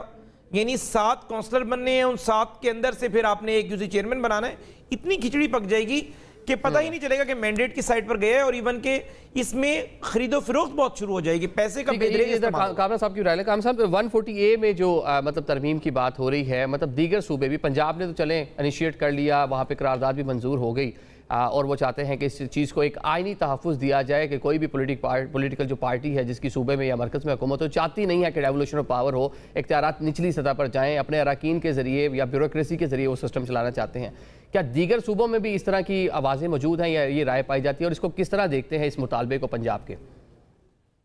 यानी 7 काउंसलर बनने हैं, उन 7 के अंदर से फिर आपने एक यूसी चेयरमैन बनाना है, इतनी खिचड़ी पक जाएगी कि पता ही नहीं चलेगा कि मैंडेट की साइड पर गया है, और इवन के इसमें खरीदो फरोख्त बहुत शुरू हो जाएगी, पैसे का कामरान साहब की राय। कामरान साहब 140A में जो मतलब तरमीम की बात हो रही है, मतलब दीगर सूबे भी, पंजाब ने तो चले इनिशिएट कर लिया, वहाँ पे करारदाद भी मंजूर हो गई, और वो चाहते हैं कि इस चीज़ को एक आइनी तहफ़्फ़ुज़ दिया जाए कि कोई भी पॉलिटिकल जो पार्टी है जिसकी सूबे में या मरकज़ में हुकूमत हो, चाहती नहीं है कि डेवोल्यूशन ऑफ पावर हो, इख्तियारात निचली सतह पर जाएँ, अपने अरकान के ज़रिए या ब्यूरोक्रेसी के ज़रिए वो सिस्टम चलाना चाहते हैं। क्या दीगर सूबों में भी इस तरह की आवाज़ें मौजूद हैं या ये राय पाई जाती है, और इसको किस तरह देखते हैं इस मुतालबे को पंजाब के?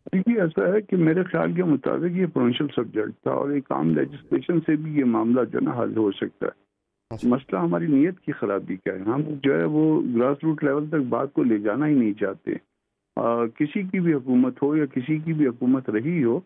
देखिए, ऐसा है कि मेरे ख्याल के मुताबिक ये प्रोविंशियल सब्जेक्ट था, और एक आम लेजिस्लेशन से भी ये मामला जो है हल हो सकता है। मसला हमारी नीयत की खराबी का है, हम जो है वो ग्रास रूट लेवल तक बात को ले जाना ही नहीं चाहते। किसी की भी हुकूमत हो या किसी की भी हुकूमत रही हो,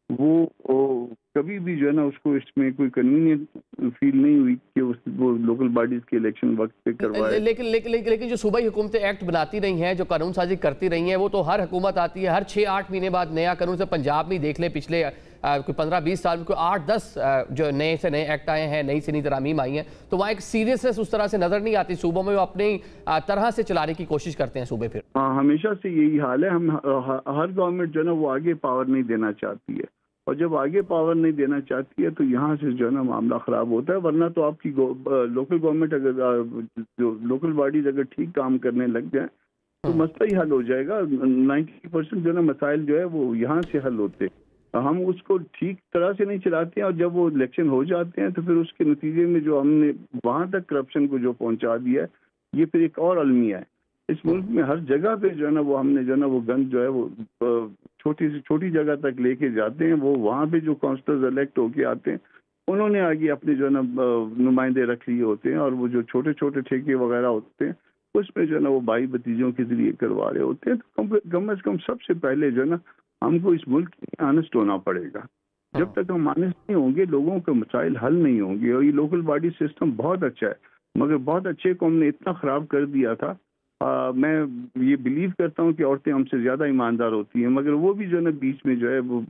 वो कभी भी जो है ना उसको इसमें कोई कन्वीनियंट फील नहीं हुई कि वो लोकल बॉडीज के इलेक्शन वक्त पे करवाए। लेकिन जो सूबाई हुकूमतें एक्ट बनाती रही हैं, जो कानून साजी करती रही हैं, वो तो हर हुकूमत आती है, हर 6-8 महीने बाद नया कानून। से पंजाब में देख लें, पिछले कोई 15-20 साल में कोई 8-10 जो नए से नए एक्ट आए हैं, नई से नई तरामीम आई हैं, तो वहाँ एक सीरियसनेस उस तरह से नजर नहीं आती सूबों में, वो अपनी तरह से चलाने की कोशिश करते हैं सूबे। फिर हमेशा से यही हाल है, हम हर गवर्नमेंट जो है ना वो आगे पावर नहीं देना चाहती है, और जब आगे पावर नहीं देना चाहती है तो यहाँ से जो है ना मामला ख़राब होता है। वरना तो आपकी लोकल गवर्नमेंट अगर जो लोकल बॉडीज अगर ठीक काम करने लग जाए तो मसला ही हल हो जाएगा। 90% जो है ना मसाइल जो है वो यहाँ से हल होते, हम उसको ठीक तरह से नहीं चलाते हैं, और जब वो इलेक्शन हो जाते हैं तो फिर उसके नतीजे में जो हमने वहाँ तक करप्शन को जो पहुँचा दिया है, ये फिर एक और अलमिया है। इस मुल्क में हर जगह पे जो है ना वो हमने जो है ना वो गंद जो है वो छोटी से छोटी जगह तक लेके जाते हैं। वो वहाँ पे जो काउंसलर्स इलेक्ट होके आते हैं, उन्होंने आगे अपने जो है ना नुमाइंदे रख लिए होते हैं, और वो जो छोटे छोटे ठेके वगैरह होते हैं उसमें जो है ना वो भाई भतीजों के जरिए करवा रहे होते हैं। तो कम से कम सबसे पहले जो है ना हमको इस मुल्क में ऑनेस्ट होना पड़ेगा। जब तक हम ऑनेस्ट नहीं होंगे, लोगों के मसाइल हल नहीं होंगे। और ये लोकल बॉडी सिस्टम बहुत अच्छा है, मगर बहुत अच्छे को हमने इतना ख़राब कर दिया था। मैं ये बिलीव करता हूँ कि औरतें हमसे ज़्यादा ईमानदार होती हैं, मगर वो भी जो है ना बीच में जो है वो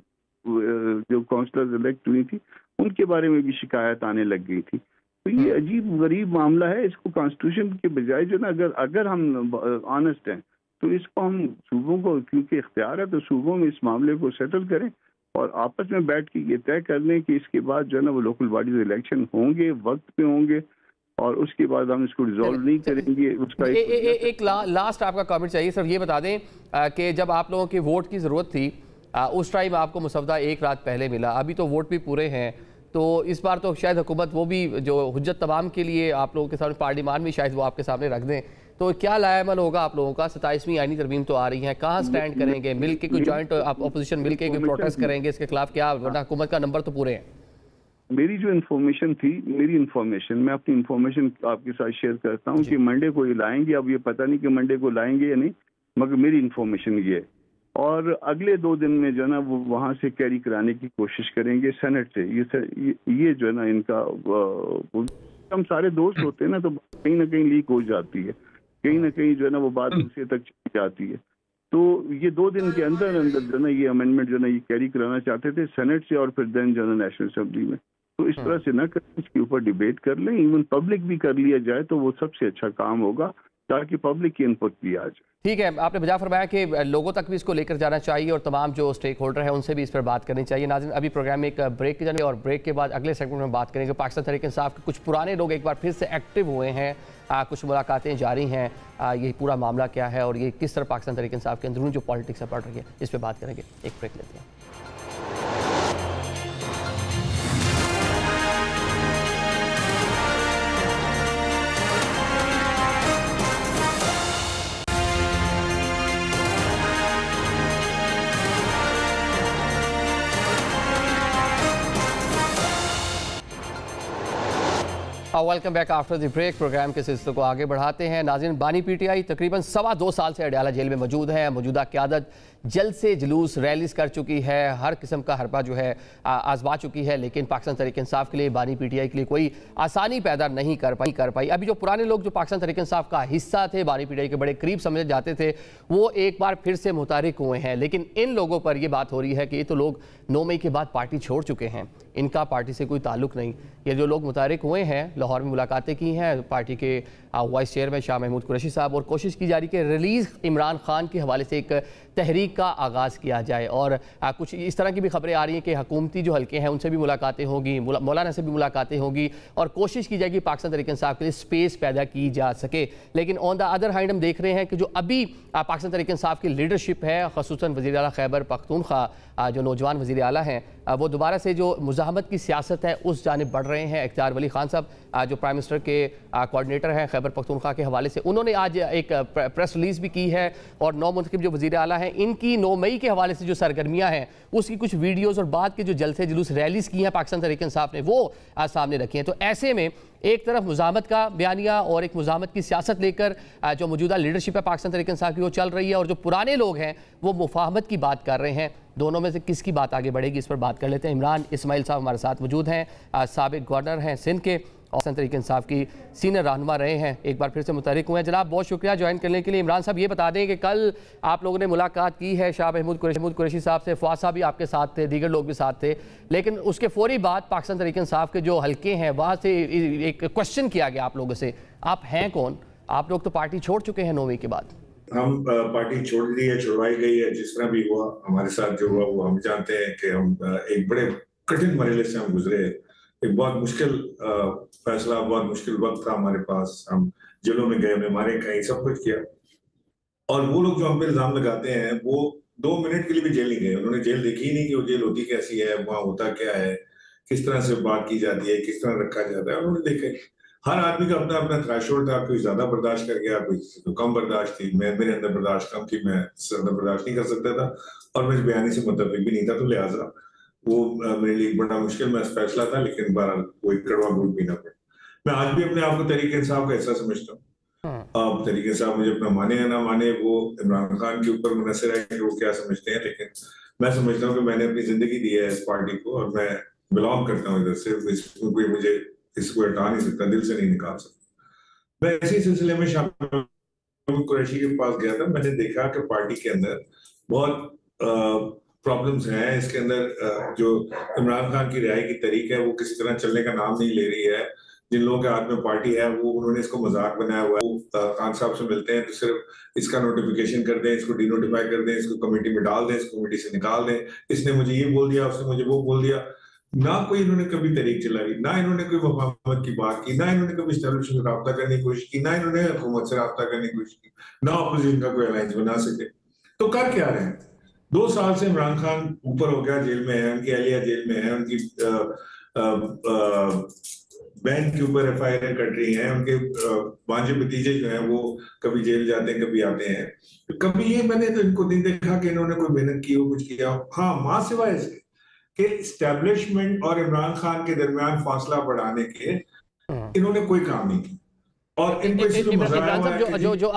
जो काउंसलर्स इलेक्ट हुई थी उनके बारे में भी शिकायत आने लग गई थी। तो ये अजीब गरीब मामला है। इसको कॉन्स्टिट्यूशन के बजाय जो ना अगर हम ऑनेस्ट हैं तो इसको हम सूबों को, क्योंकि इख्तियार है, तो सूबों में इस मामले को सेटल करें और आपस में बैठ के ये तय कर लें कि इसके बाद जो है ना वो लोकल बॉडीज इलेक्शन होंगे, वक्त पे होंगे, और उसके बाद हम इसको रिजॉल्व नहीं करेंगे। उसका एक लास्ट आपका कमेंट चाहिए सर। ये बता दें कि जब आप लोगों की वोट की ज़रूरत थी उस टाइम आपको मुसवदा एक रात पहले मिला, अभी तो वोट भी पूरे हैं, तो इस बार तो शायद हुकूमत वो भी जो हुज्जत तमाम के लिए आप लोगों के सामने पार्लियामान में शायद वो आपके सामने रख दें, तो क्या लाएमल होगा आप लोगों का? 27वीं आईनी तरमीम तो आ रही है, कहाँ स्टैंड करेंगे? मिल के कोई जॉइंट अपोजिशन मिल के कोई प्रोटेस्ट करेंगे इसके खिलाफ क्या? वरना हुकूमत का नंबर तो पूरे हैं। मेरी जो इन्फॉर्मेशन थी, मैं अपनी इन्फॉर्मेशन आपके साथ शेयर करता हूँ कि मंडे को ये लाएंगे। अब ये पता नहीं कि मंडे को लाएंगे या नहीं, मगर मेरी इन्फॉर्मेशन ये है। और अगले 2 दिन में जो है ना वो वहाँ से कैरी कराने की कोशिश करेंगे सेनेट से। ये जो है ना इनका हम सारे दोस्त होते हैं ना, तो कहीं ना कहीं लीक हो जाती है, कहीं ना कहीं जो है ना वो बात दूसरे तक चली जाती है। तो ये 2 दिन के अंदर अंदर जो है ना ये अमेंडमेंट जो है ना ये कैरी कराना चाहते थे सेनेट से और फिर देन जो है ना नेशनल असेंबली में। तो इस तरह से ना कर, इसके ऊपर डिबेट कर लें, इवन पब्लिक भी कर लिया जाए तो वो सबसे अच्छा काम होगा, ताकि पब्लिक की इनपुट भी आ जाए। ठीक है, आपने बजा फरमाया कि लोगों तक भी इसको लेकर जाना चाहिए और तमाम जो स्टेक होल्डर हैं उनसे भी इस पर बात करनी चाहिए। नाज़रीन, अभी प्रोग्राम में एक ब्रेक की जाने और ब्रेक के बाद अगले सेगमेंट में बात करेंगे। पाकिस्तान तहरीक-ए-इंसाफ के कुछ पुराने लोग एक बार फिर से एक्टिव हुए हैं, कुछ मुलाकातें जारी हैं, ये पूरा मामला क्या है और ये किस तरह पाकिस्तान तहरीक-ए-इंसाफ के अंदरून जो पॉलिटिक्स है पड़ रही है, इस पर बात करेंगे। एक ब्रेक लेते हैं। Welcome back after the break. Program के सिलसिले को आगे बढ़ाते हैं। नाज़रीन, बानी पीटीआई तकरीबन 2.25 साल से अडयाला जेल में मौजूद है। मौजूदा क़यादत जल्द से जुलूस रैलीज कर चुकी है, हर किस्म का हरबा जो है आजमा चुकी है, लेकिन पाकिस्तान तहरीक इंसाफ के लिए बानी पीटीआई के लिए कोई आसानी पैदा नहीं कर पाई। अभी जो पुराने लोग जो पाकिस्तान तहरीक इंसाफ का हिस्सा थे, बानी पीटीआई के बड़े करीब समझे जाते थे, वो एक बार फिर से मुतारिक हुए हैं। लेकिन इन लोगों पर यह बात हो रही है कि ये तो लोग 9 मई के बाद पार्टी छोड़ चुके हैं, इनका पार्टी से कोई ताल्लुक नहीं। ये जो लोग मुतारिक हुए हैं, लाहौर में मुलाकातें की हैं पार्टी के वाइस चेयरमैन शाह महमूद कुरैशी साहब, और कोशिश की जा रही कि रिलीज़ इमरान खान के हवाले से एक तहरीक का आगाज़ किया जाए। और कुछ इस तरह की भी खबरें आ रही हैं कि हुकूमती जो हल्के हैं उनसे भी मुलाकातें होंगी, मौलाना से भी मुलाकातें होंगी, और कोशिश की जाएगी पाकिस्तान तहरीक इंसाफ के लिए स्पेस पैदा की जा सके। लेकिन ऑन द अदर हैंड हम देख रहे हैं कि जो अभी पाकिस्तान तहरीक इंसाफ की लीडरशिप है, ख़ुसूसन वज़ीर आला खैबर पख्तूनख्वा जो नौजवान वज़ीर आला हैं, वो दोबारा से जो मुज़ाहमत की सियासत है उस जानिब बढ़ रहे हैं। इख्तियार वली खान साहब जो प्राइम मिनिस्टर के कोऑर्डिनेटर हैं खैबर पख्तूनख्वा के हवाले से, उन्होंने आज एक प्रेस रिलीज़ भी की है, और 9 मुंतखब जो वज़ीर आला हैं इनकी 9 मई के हवाले से जो सरगर्मियाँ हैं उसकी कुछ वीडियोज़ और बाद के जो जलसे जुलूस रैलीज़ की हैं पाकिस्तान तहरीक इंसाफ ने, वो आज सामने रखी हैं। तो ऐसे में एक तरफ मुज़ाहमत का बयानिया और एक मुज़ाहमत की सियासत लेकर जो मौजूदा लीडरशिप है पाकिस्तान तहरीक इंसाफ की वो चल रही है, और जो पुराने लोग हैं वो मुफाहमत की बात कर रहे हैं। दोनों में से किसकी बात आगे बढ़ेगी, इस पर बात कर लेते हैं। इमरान इस्माइल साहब हमारे साथ मौजूद हैं, साबिक गवर्नर हैं सिंध के और पाकिस्तान तहरीक इंसाफ की सीनियर रहनुमा रहे हैं, एक बार फिर से मुतहरिक हुए हैं। जनाब, बहुत शुक्रिया ज्वाइन करने के लिए। इमरान साहब, ये बता दें कि कल आप लोगों ने मुलाकात की है शाह महमूद कुरैशी साहब से, फवाद साहब भी आपके साथ थे, दीगर लोग भी साथ थे, लेकिन उसके फौरी बाद पाकिस्तान तहरीक इंसाफ के जो हल्के हैं वहाँ से एक क्वेश्चन किया गया आप लोगों से, आप हैं कौन? आप लोग तो पार्टी छोड़ चुके हैं 9 मई के बाद। हम पार्टी छोड़ दी है, छुड़वाई गई है, जिस तरह भी हुआ हमारे साथ जो हुआ वो हम जानते हैं कि हम एक बड़े कठिन मरहले से हम गुजरे। एक बहुत मुश्किल फैसला, बहुत मुश्किल वक्त था हमारे पास। हम जेलों में गए, हमने मारे कहीं, सब कुछ किया, और वो लोग जो हम पे इल्जाम लगाते हैं वो 2 मिनट के लिए भी जेल नहीं गए। उन्होंने जेल देखी ही नहीं कि वो जेल होती कैसी है, वहाँ होता क्या है, किस तरह से बात की जाती है, किस तरह रखा जाता है। उन्होंने देखे। हर आदमी का अपना अपना थ्रेशोल्ड था, कोई ज्यादा बर्दाश्त कर गया, कोई तो कम बर्दाश्त थी। मेरे अंदर बर्दाश्त कम थी, मैं ज्यादा बर्दाश्त नहीं कर सकता था, और मैं इस बयानी से मुतफिक भी नहीं था, तो लिहाजा वो मेरे लिए बड़ा मुश्किल में फैसला था। लेकिन बहरहाल कोई कड़वा घूट पीना पड़ा। मैं आज भी अपने आप को तहरीक इंसाफ का हिस्सा समझता हूँ। अब तहरीक इंसाफ मुझे अपना माने या ना माने, वो इमरान खान के ऊपर मुनहसर है कि वो क्या समझते हैं, लेकिन मैं समझता हूँ कि मैंने अपनी जिंदगी दी है इस पार्टी को, और मैं बिलोंग करता हूँ इधर से। इसमें कोई मुझे इसको हटा नहीं सकता, दिल से नहीं निकाल सकता। मैं इसी सिलसिले में शाह महमूद कुरैशी के पास गया था। मैंने देखा कि पार्टी के अंदर बहुत प्रॉब्लम्स हैं। इसके अंदर जो इमरान खान की रिहाई की तरीक है वो किसी तरह चलने का नाम नहीं ले रही है। जिन लोगों के हाथ में पार्टी है वो उन्होंने इसको मजाक बनाया हुआ है। वो खान साहब से मिलते हैं तो सिर्फ इसका नोटिफिकेशन कर दें, इसको डिनोटिफाई कर दें, इसको कमेटी में डाल दें, इसको कमेटी से निकाल दें, इसने मुझे ये बोल दिया, उसने मुझे वो बोल दिया। ना कोई इन्होंने कभी तहरीक चलाई, ना इन्होंने कोई मुफाहमत की बात की, ना इन्होंने कभी एस्टेब्लिशमेंट से रब्ता करने की कोशिश की, ना इन्होंने हुकूमत से रब्ता करने की कोशिश की, ना अपोजिशन का कोई अलायंस बना सके। तो कर क्या रहे हैं? 2 साल से इमरान खान ऊपर हो गया, जेल में है, उनकी अहलिया जेल में है, उनकी बहन के ऊपर FIR कट रही है, उनके भांजे भतीजे जो हैं वो कभी जेल जाते हैं, कभी आते हैं। तो कभी ये मैंने तो इनको नहीं देखा कि इन्होंने कोई मेहनत की हो, कुछ किया हो। हाँ, मां सिवाय इसके कि एस्टेब्लिशमेंट और इमरान खान के दरमियान फासला बढ़ाने के इन्होंने कोई काम नहीं किया। और इनको इमरान साहब जो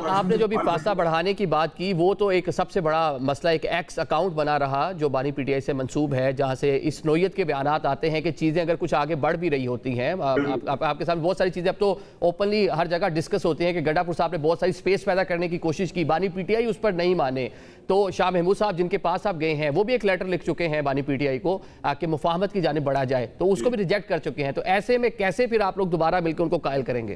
आपने जो भी फासला बढ़ाने की बात की, वो तो एक सबसे बड़ा मसला एक एक्स अकाउंट बना रहा जो बानी PTI से मंसूब है, जहां से इस नोयत के बयानात आते हैं कि चीज़ें अगर कुछ आगे बढ़ भी रही होती हैं। आपके सामने बहुत सारी चीज़ें अब तो ओपनली हर जगह डिस्कस होती हैं कि गड्ढापुर साहब ने बहुत सारी स्पेस पैदा करने की कोशिश की, बानी PTI उस पर नहीं माने। तो शाह महमूद साहब जिनके पास आप गए हैं वो भी एक लेटर लिख चुके हैं बानी PTI को कि मुफाहमत की जानिब बढ़ा जाए, तो उसको भी रिजेक्ट कर चुके हैं। तो ऐसे में कैसे फिर आप लोग दोबारा मिलकर उनको कायल करेंगे?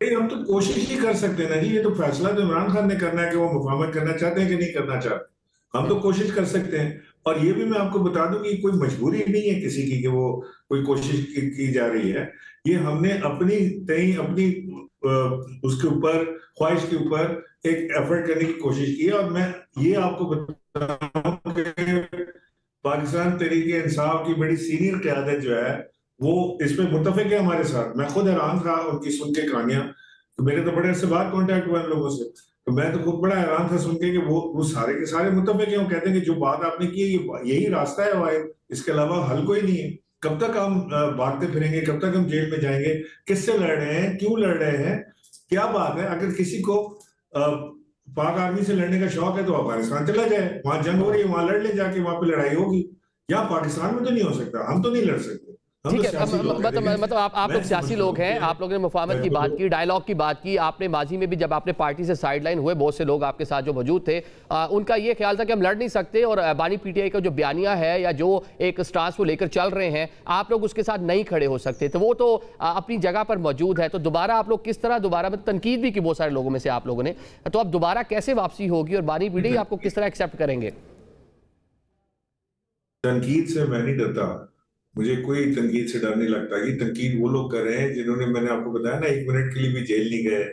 हम तो कोशिश ही कर सकते हैं ना जी, ये तो फैसला तो इमरान खान ने करना है कि वो मुफाहमत करना चाहते हैं कि नहीं करना चाहते। हम तो कोशिश कर सकते हैं। और ये भी मैं आपको बता दूं कि कोई मजबूरी नहीं है किसी की कि वो कोई कोशिश की जा रही है। ये हमने अपनी उसके ऊपर ख्वाहिश के ऊपर एक एफर्ट करने की कोशिश की है। और मैं ये आपको बताऊं कि पाकिस्तान तहरीक इंसाफ की बड़ी सीनियर क़यादत जो है वो इस पे मुत्तफिक है हमारे साथ। मैं खुद हैरान था उनकी सुन के कहानियां, तो मेरे तो बड़े अरसे बाद कॉन्टेक्ट हुआ इन लोगों से, तो मैं तो खुद बड़ा हैरान था सुन के कि वो सारे के सारे मुत्तफिक हैं। वो कहते हैं कि जो बात आपने की है यही रास्ता है वाहिद, इसके अलावा हल कोई नहीं है। कब तक हम भागते फिरेंगे, कब तक हम जेल में जाएंगे, किससे लड़ रहे हैं, क्यों लड़ रहे हैं, क्या बात है? अगर किसी को पाक आर्मी से लड़ने का शौक है तो अफगानिस्तान चला जाए, वहां जंग हो रही है, वहां लड़ ले जाके, वहां पे लड़ाई होगी। यहाँ पाकिस्तान में तो नहीं हो सकता, हम तो नहीं लड़ सकते। ठीक है, मतलब आप लोग सियासी लोग हैं, आप लोगों ने मुफाहमत की बात की, डायलॉग की बात की। आपने माजी में भी जब आपने पार्टी से साइडलाइन हुए, बहुत से लोग आपके साथ जो मौजूद थे उनका ये ख्याल था कि हम लड़ नहीं सकते, और बानी PTI का जो बयानिया है या जो एक स्टांस वो लेकर चल रहे हैं, आप लोग उसके साथ नहीं खड़े हो सकते। तो वो तो अपनी जगह पर मौजूद है। तो दोबारा आप लोग किस तरह दोबारा, मतलब तनकीद भी की बहुत सारे लोगों में से आप लोगों ने, तो अब दोबारा कैसे वापसी होगी और बानी PTI आपको किस तरह एक्सेप्ट करेंगे? तनकीद से मैं नहीं डरता, मुझे कोई तनकीद से डर नहीं लगता। ये तनकीद वो लोग कर रहे हैं जिन्होंने, मैंने आपको बताया ना, 1 मिनट के लिए भी जेल नहीं गए,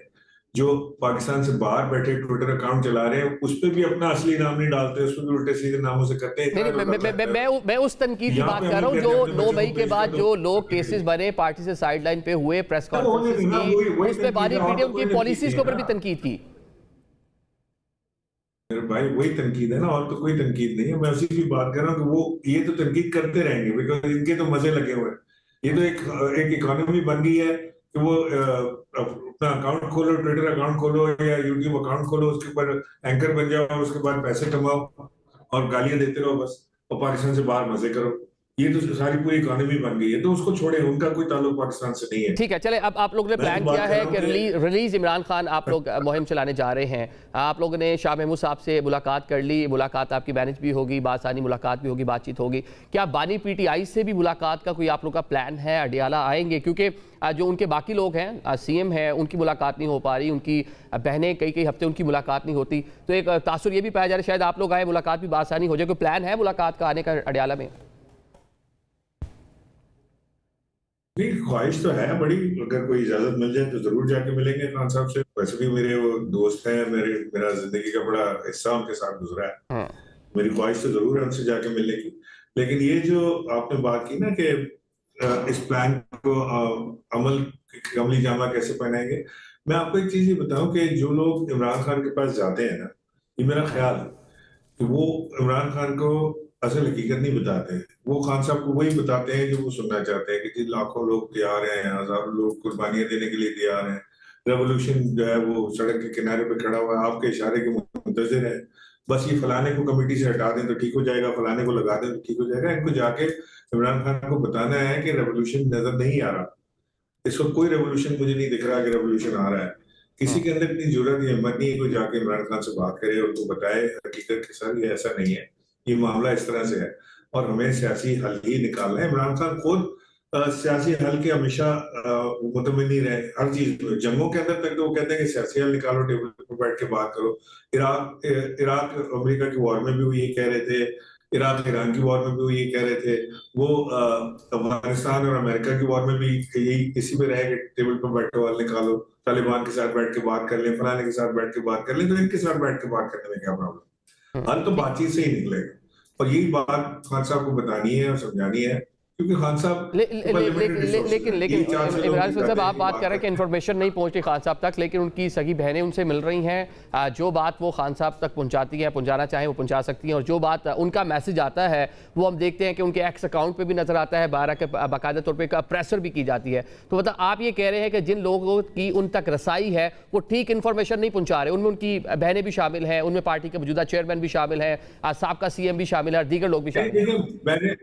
जो पाकिस्तान से बाहर बैठे ट्विटर अकाउंट चला रहे हैं, उस पर भी अपना असली नाम नहीं डालते, उस पर भी उल्टे सीधे नामों से करते हैं। मैं उस तनकीद की बात कर रहा हूँ जो 9 मई के बाद जो लोग केसेस बने, पार्टी से साइडलाइन पे हुए, प्रेस कॉन्फ्रेंस की, उस पर बानी PTI उनकी पॉलिसीज के ऊपर भी तनकीद की। मेरे भाई वही तनकीद है ना, और तो कोई तनकीद नहीं है। मैं उसी की बात कर रहा हूँ कि वो ये तो तनकीद करते रहेंगे, बिकॉज इनके तो मजे लगे हुए हैं। ये तो एक इकोनॉमी बन गई है कि वो अपना अकाउंट खोलो, ट्विटर अकाउंट खोलो या यूट्यूब अकाउंट खोलो, उसके ऊपर एंकर बन जाओ और उसके बाद पैसे कमाओ और गालियां देते रहो बस, और पाकिस्तान से बाहर मजे करो। ये तो सारी पूरी इकोनॉमी बन गई है, तो उसको छोड़े, उनका कोई ताल्लुक पाकिस्तान से नहीं है। ठीक है, चले अब आप लोगों ने प्लान किया है कि रिलीज इमरान खान आप लोग मुहिम चलाने जा रहे हैं। आप लोगों ने शाह महमूद साहब से मुलाकात कर ली, मुलाकात आपकी मैनेज भी होगी, बासानी मुलाकात भी होगी, बातचीत होगी। क्या बानी PTI से भी मुलाकात का कोई आप लोग का प्लान है? अडियाला आएंगे? क्योंकि जो उनके बाकी लोग हैं, CM है, उनकी मुलाकात नहीं हो पा रही, उनकी बहनें कई हफ्ते उनकी मुलाकात नहीं होती, तो एक तासुर ये भी पाया जा रहा है शायद आप लोग आए, मुलाकात भी बासानी हो जाए। कोई प्लान है मुलाकात का आने का अडियाला में? नहीं, ख्वाहिश तो है बड़ी, अगर कोई इजाजत मिल जाए तो जरूर जाके मिलेंगे खान साहब से। वैसे भी मेरे वो दोस्त हैं, मेरा जिंदगी का बड़ा हिस्सा उनके साथ गुजरा है। मेरी ख्वाहिश तो जरूर है उनसे जाके मिलने की। लेकिन ये जो आपने बात की ना कि इस प्लान को अमली जामा कैसे पहनाएंगे, मैं आपको एक चीज ये बताऊं कि जो लोग इमरान खान के पास जाते हैं ना, ये मेरा ख्याल है कि वो इमरान खान को असल हकीकत नहीं बताते। वो खान साहब को वही बताते हैं जो वो सुनना चाहते हैं कि जी लाखों लोग तैयार हैं, हजारों लोग कुर्बानियां देने के लिए तैयार हैं, रेवोल्यूशन जो है वो सड़क के किनारे पे खड़ा हुआ है, आपके इशारे के मुंतजिर है, बस ये फलाने को कमेटी से हटा दें तो ठीक हो जाएगा, फलाने को लगा दें तो ठीक हो जाएगा। इनको जाके इमरान खान को बताना है कि रेवोल्यूशन नजर नहीं आ रहा, इस वक्त कोई रेवोल्यूशन मुझे नहीं दिख रहा कि रेवोल्यूशन आ रहा है। किसी के अंदर इतनी जरूरत या हिम्मत नहीं है कोई जाके इमरान खान से बात करे और उनको बताए हकीकत के साथ ये ऐसा नहीं है, ये मामला इस तरह से है और हमें सियासी हल ही निकालना है। इमरान खान खुद सियासी हल के हमेशा मुतमिन नहीं रहे हर चीज में। जंगों के अंदर तक तो वो कहते हैं कि सियासी हल निकालो, टेबल पर बैठ के बात करो। इराक अमेरिका की वॉर में भी वो ये कह रहे थे, इराक ईरान की वॉर में भी वो ये कह रहे थे, वो अफगानिस्तान और अमेरिका की वॉर में भी यही इसी में रहे कि टेबल पर बैठो, हल निकालो, तालिबान के साथ बैठ के बात कर लें, फलाने के साथ बैठ के बात कर लें, तो इनके साथ बैठ के बात करने में क्या प्रॉब्लम। हल तो बातचीत से ही निकलेगा, और यही बात खान साहब को बतानी है और समझानी है, क्योंकि खान साहब लेकिन इमरान साहब आप बात कर रहे हैं कि इन्फॉर्मेशन नहीं पहुंच रही खान साहब तक, लेकिन उनकी सगी बहनें उनसे मिल रही हैं। जो बात वो खान साहब तक पहुंचाती हैं, पहुंचाना चाहें वो पहुंचा सकती हैं, और जो बात उनका मैसेज आता है वो हम देखते हैं कि उनके एक्स अकाउंट पे भी नजर आता है, बाकायदा तौर पर प्रेशर भी की जाती है। तो मतलब आप ये कह रहे हैं कि जिन लोगों की उन तक रसाई है वो ठीक इन्फॉर्मेशन नहीं पहुंचा रहे, उनमें उनकी बहनें भी शामिल हैं, उनमें पार्टी के मौजूदा चेयरमैन भी शामिल हैं, साबका सीएम भी शामिल है, दीगर लोग भी शामिल हैं।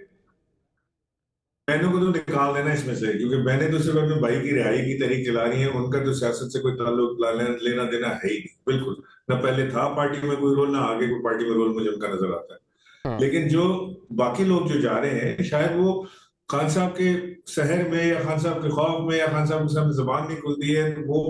बहनों को तो निकाल देना इसमें से, क्योंकि बहनें तो सिर्फ अपने भाई की रिहाई की तहरीक चला रही हैं, उनका तो सियासत से कोई ताल्लुक लेना देना है ही नहीं, बिल्कुल। न पहले था पार्टी में कोई रोल, ना आगे कोई पार्टी में रोल मुझे उनका नजर आता है। लेकिन जो बाकी लोग जो जा रहे हैं, शायद वो खान साहब के शहर में या खान साहब के खौफ में या खान साहब के सामने जबान नहीं खुलती है, तो वो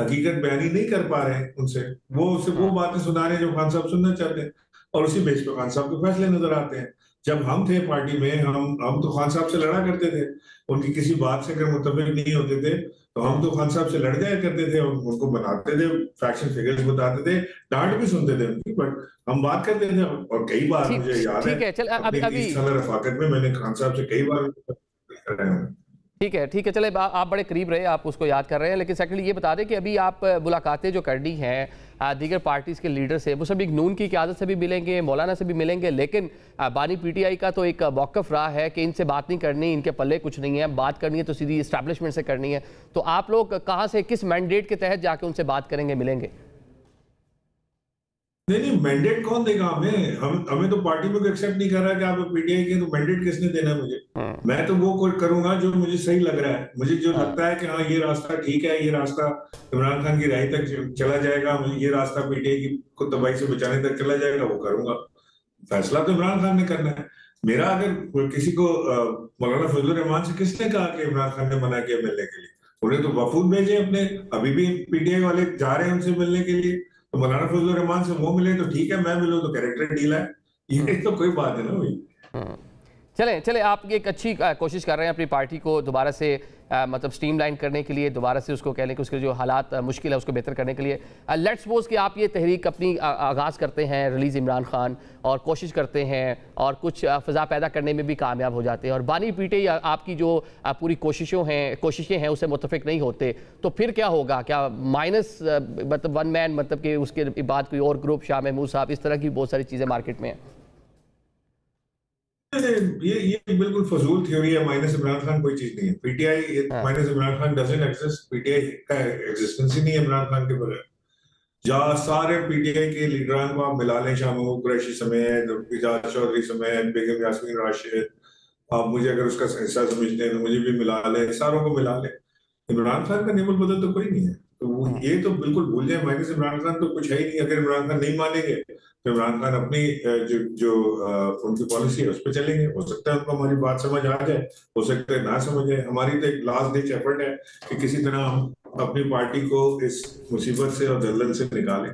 हकीकत बयानी नहीं कर पा रहे हैं उनसे, वो बातें सुना रहे हैं जो खान साहब सुनना चाहते हैं, और उसी बेस पर खान साहब के फैसले नजर आते हैं। जब हम थे पार्टी में, हम तो खान साहब से लड़ा करते थे, उनकी किसी बात से अगर मुतफिक नहीं होते थे तो हम तो खान साहब से लड़ जाया करते थे, उनको बनाते थे, फैक्शन फिगर्स बताते थे, डांट भी सुनते थे उनकी, बट हम बात करते थे। और कई बार मुझे याद है, अपने 20 साल रफाकत में मैंने खान साहब से कई बार ठीक है चले, आप बड़े करीब रहे, आप उसको याद कर रहे हैं। लेकिन सेकेंडली ये बता दें कि अभी आप मुलाकातें जो करनी हैं दीगर पार्टीज़ के लीडर से, वो सब एक नून की क़यादत से भी मिलेंगे, मौलाना से भी मिलेंगे, लेकिन बानी पीटीआई का तो एक मौक़िफ़ रहा है कि इनसे बात नहीं करनी, इनके पल्ले कुछ नहीं है, बात करनी है तो सीधी इस्टेब्लिशमेंट से करनी है। तो आप लोग कहाँ से, किस मैंडेट के तहत जाके उनसे बात करेंगे, मिलेंगे? नहीं, मैंडेट कौन देगा हमें? हमें तो पार्टी में एक्सेप्ट नहीं कर रहा कि आप पीटीआई के, तो मैंडेट किसने देना है मुझे? मैं तो वो करूंगा जो मुझे सही लग रहा है, मुझे जो लगता है कि हाँ ये रास्ता ठीक है, ये रास्ता इमरान खान की राय तक चला जाएगा, ये रास्ता पीटीआई को तबाही से बचाने तक चला जाएगा, वो करूंगा। फैसला तो इमरान खान ने करना है। मेरा अगर किसी को मौलाना फजलुर रहमान से किसने कहा कि इमरान खान ने मना किया मिलने के लिए? उन्हें तो वफूद भेजे अपने, अभी भी पीटीआई वाले जा रहे हैं उनसे मिलने के लिए, तो मौलाना फजलुर रहमान से वो मिले तो ठीक है, मैं मिलूं तो कैरेक्टर डील है, ये तो कोई बात है ना भाई। चले आप ये एक अच्छी कोशिश कर रहे हैं अपनी पार्टी को दोबारा से मतलब स्ट्रीमलाइन करने के लिए, दोबारा से उसको कह लें कि उसके जो हालात मुश्किल है उसको बेहतर करने के लिए। लेट्स सपोज कि आप ये तहरीक अपनी आगाज़ करते हैं, रिलीज़ इमरान खान, और कोशिश करते हैं और कुछ फ़ज़ा पैदा करने में भी कामयाब हो जाते हैं, और बानी पीटीआई आपकी जो पूरी कोशिशें हैं उससे मुतफिक नहीं होते, तो फिर क्या होगा? क्या माइनस मतलब वन मैन, मतलब कि उसके बाद कोई और ग्रुप, शाह महमूद साहब, इस तरह की बहुत सारी चीज़ें मार्केट में हैं? ये बिल्कुल फजूल थ्योरी है। माइनस इमरान खान कोई चीज नहीं है। PTI minus Imran Khan doesn't exist. PTI का एग्जिस्टेंस ही नहीं है इमरान खान के बगैर। जहाँ सारे पीटीआई के लीडरान को आप मिला लें, शाह महमूद कुरैशी समेत, इजाज चौधरी समेत, बेगम यास्मीन राशिद, आप मुझे अगर उसका हिस्सा समझते हैं तो मुझे भी मिला लें, सारों को मिला लें, इमरान खान का नेमल बदल तो कोई नहीं है। तो ये तो बिल्कुल भूल जाए, माइनस इमरान खान तो कुछ है ही नहीं। अगर इमरान खान नहीं मानेंगे तो इमरान खान अपनी जो उनकी पॉलिसी है उस पर चलेंगे। हो सकता है उनको हमारी बात समझ आ जाए, हो सकता है ना समझ आए। हमारी तो एक लास्ट डिच एफर्ट है कि किसी तरह हम अपनी पार्टी को इस मुसीबत से और दलदल से निकालें।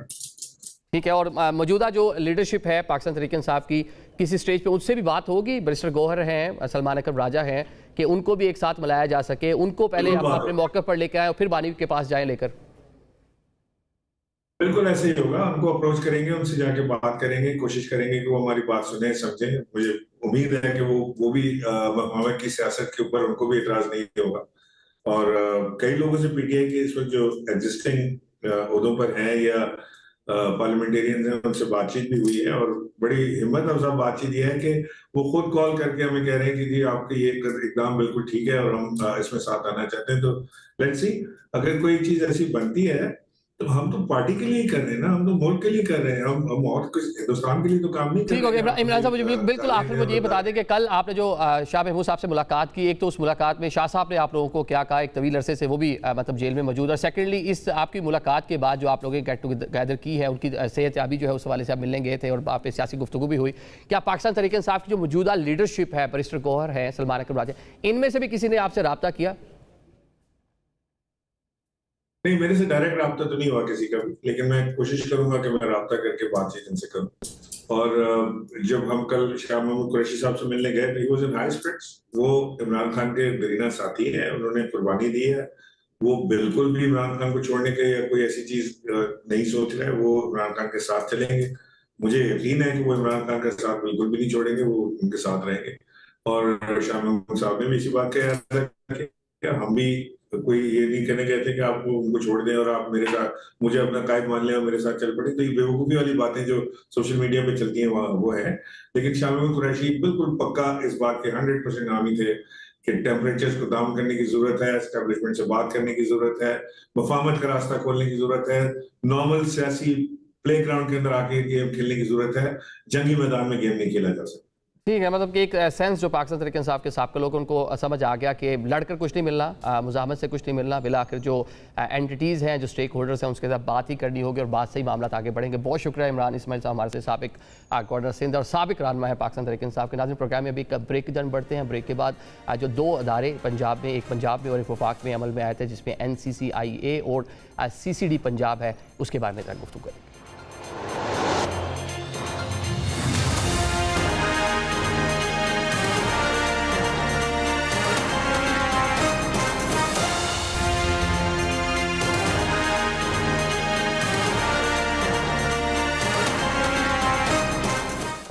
ठीक है, और मौजूदा जो लीडरशिप है पाकिस्तान तहरीक इंसाफ की, किसी स्टेज पे उनसे भी बात होगी? बैरिस्टर गौहर हैं, सलमान अकरम राजा हैं, कि उनको भी एक साथ मिलाया जा सके, उनको पहले हम अपने मौके पर लेकर आए और फिर बानी के पास जाएं लेकर? बिल्कुल ऐसे ही होगा। उनको अप्रोच करेंगे, उनसे जाके बात करेंगे, कोशिश करेंगे कि वो हमारी बात सुने, समझें। मुझे उम्मीद है कि वो भी मकमावत की सियासत के ऊपर उनको भी इतराज नहीं होगा। और कई लोगों से पीटीआई के इस वक्त जो एग्जिस्टिंग ओहदों पर हैं या पार्लियामेंटेरियन हैं, उनसे बातचीत भी हुई है, और बड़ी हिम्मत अफजा बातचीत ये है कि वो खुद कॉल करके हमें कह रहे हैं कि जी आपके ये इकदाम बिल्कुल ठीक है और हम इसमें साथ आना चाहते हैं। तो लेट्स सी, अगर कोई चीज ऐसी बनती है तो हम तो पार्टी के लिए ही कर रहे हैं ना, हम तो मुल्क के लिए कर रहे हैं, हम और कुछ हिंदुस्तान के लिए तो काम नहीं कर ठीक हो रहे गया। हैं। इमरान साहब मुझे बिल्कुल आखिर मुझे ये बता दें कि कल आपने जो शाह महमूद साहब से मुलाकात की, एक तो उस मुलाकात में शाह साहब ने आप लोगों को क्या कहा, एक तवील अरसे से वो भी मतलब जेल में मौजूद, और सेकेंडली इस आपकी मुलाकात के बाद जो आप लोगों ने गेट टुगेदर की है, उनकी सेहतयाबी जो है उस हवाले से आप मिलने गए थे और आप पे सियासी गुफ्तगू भी हुई। क्या पाकिस्तान तहरीक इंसाफ की जो मौजूदा लीडरशिप है, बैरिस्टर गौहर है, सलमान अकरम राजा, इनमें से भी किसी ने आपसे रब्ता किया? नहीं, मेरे से डायरेक्ट रब्ता तो नहीं हुआ किसी का भी, लेकिन मैं कोशिश करूंगा कि मैं रब्ता करके बातचीत इनसे करूं। और जब हम कल शाह महमूद कुरैशी साहब से मिलने गए, he was in high spirits. वो इमरान खान के बेरीना साथी हैं, उन्होंने कुर्बानी दी है, वो बिल्कुल भी इमरान खान को छोड़ने के या कोई ऐसी चीज नहीं सोच रहे, वो इमरान खान के साथ चलेंगे। मुझे यकीन है कि वो इमरान खान का साथ बिल्कुल भी नहीं छोड़ेंगे, वो उनके साथ रहेंगे। और शाह महमूद साहब ने भी इसी बात का हम भी कोई ये नहीं कहने गए थे कि आप उनको छोड़ दें और आप मेरे साथ, मुझे अपना कायद मान लें और मेरे साथ चल पड़े। तो ये बेवकूफ़ी वाली बातें जो सोशल मीडिया पे चलती हैं वो है। लेकिन शाह महमूद कुरैशी बिल्कुल पक्का इस बात के 100% हामी थे कि टेम्परेचर्स को डाउन करने की जरूरत है, एस्टेब्लिशमेंट से बात करने की जरूरत है, मफाहमत का रास्ता खोलने की जरूरत है, नॉर्मल सियासी प्ले ग्राउंड के अंदर आके गेम खेलने की जरूरत है, जंगी मैदान में गेम नहीं खेला जा सकता। ठीक है, मतलब कि एक सेंस जो पाकिस्तान तहरीक इंसाफ के साथ के लोग उनको समझ आ गया कि लड़कर कुछ नहीं मिलना, मुजाहमत से कुछ नहीं मिलना, बिला आखिर जो एंटिटीज़ हैं, जो स्टेक होल्डर्स हैं, उसके साथ बात ही करनी होगी और बात से ही मामला आगे बढ़ेंगे। बहुत शुक्रिया इमरान इस्माइल साहब हमारे से, साबिक गवर्नर सिंध और साबिक रहनुमा है पाकिस्तान तहरीक इंसाफ के। नाज़रीन, प्रोग्राम में अभी एक ब्रेक की तरफ बढ़ते हैं। ब्रेक के बाद जो दो अदारे पंजाब में, एक पंजाब में और एक वफाक में अमल में आए थे, जिसमें NCCIA और CCD पंजाब है, उसके बारे में गुफ्तगू करेंगे।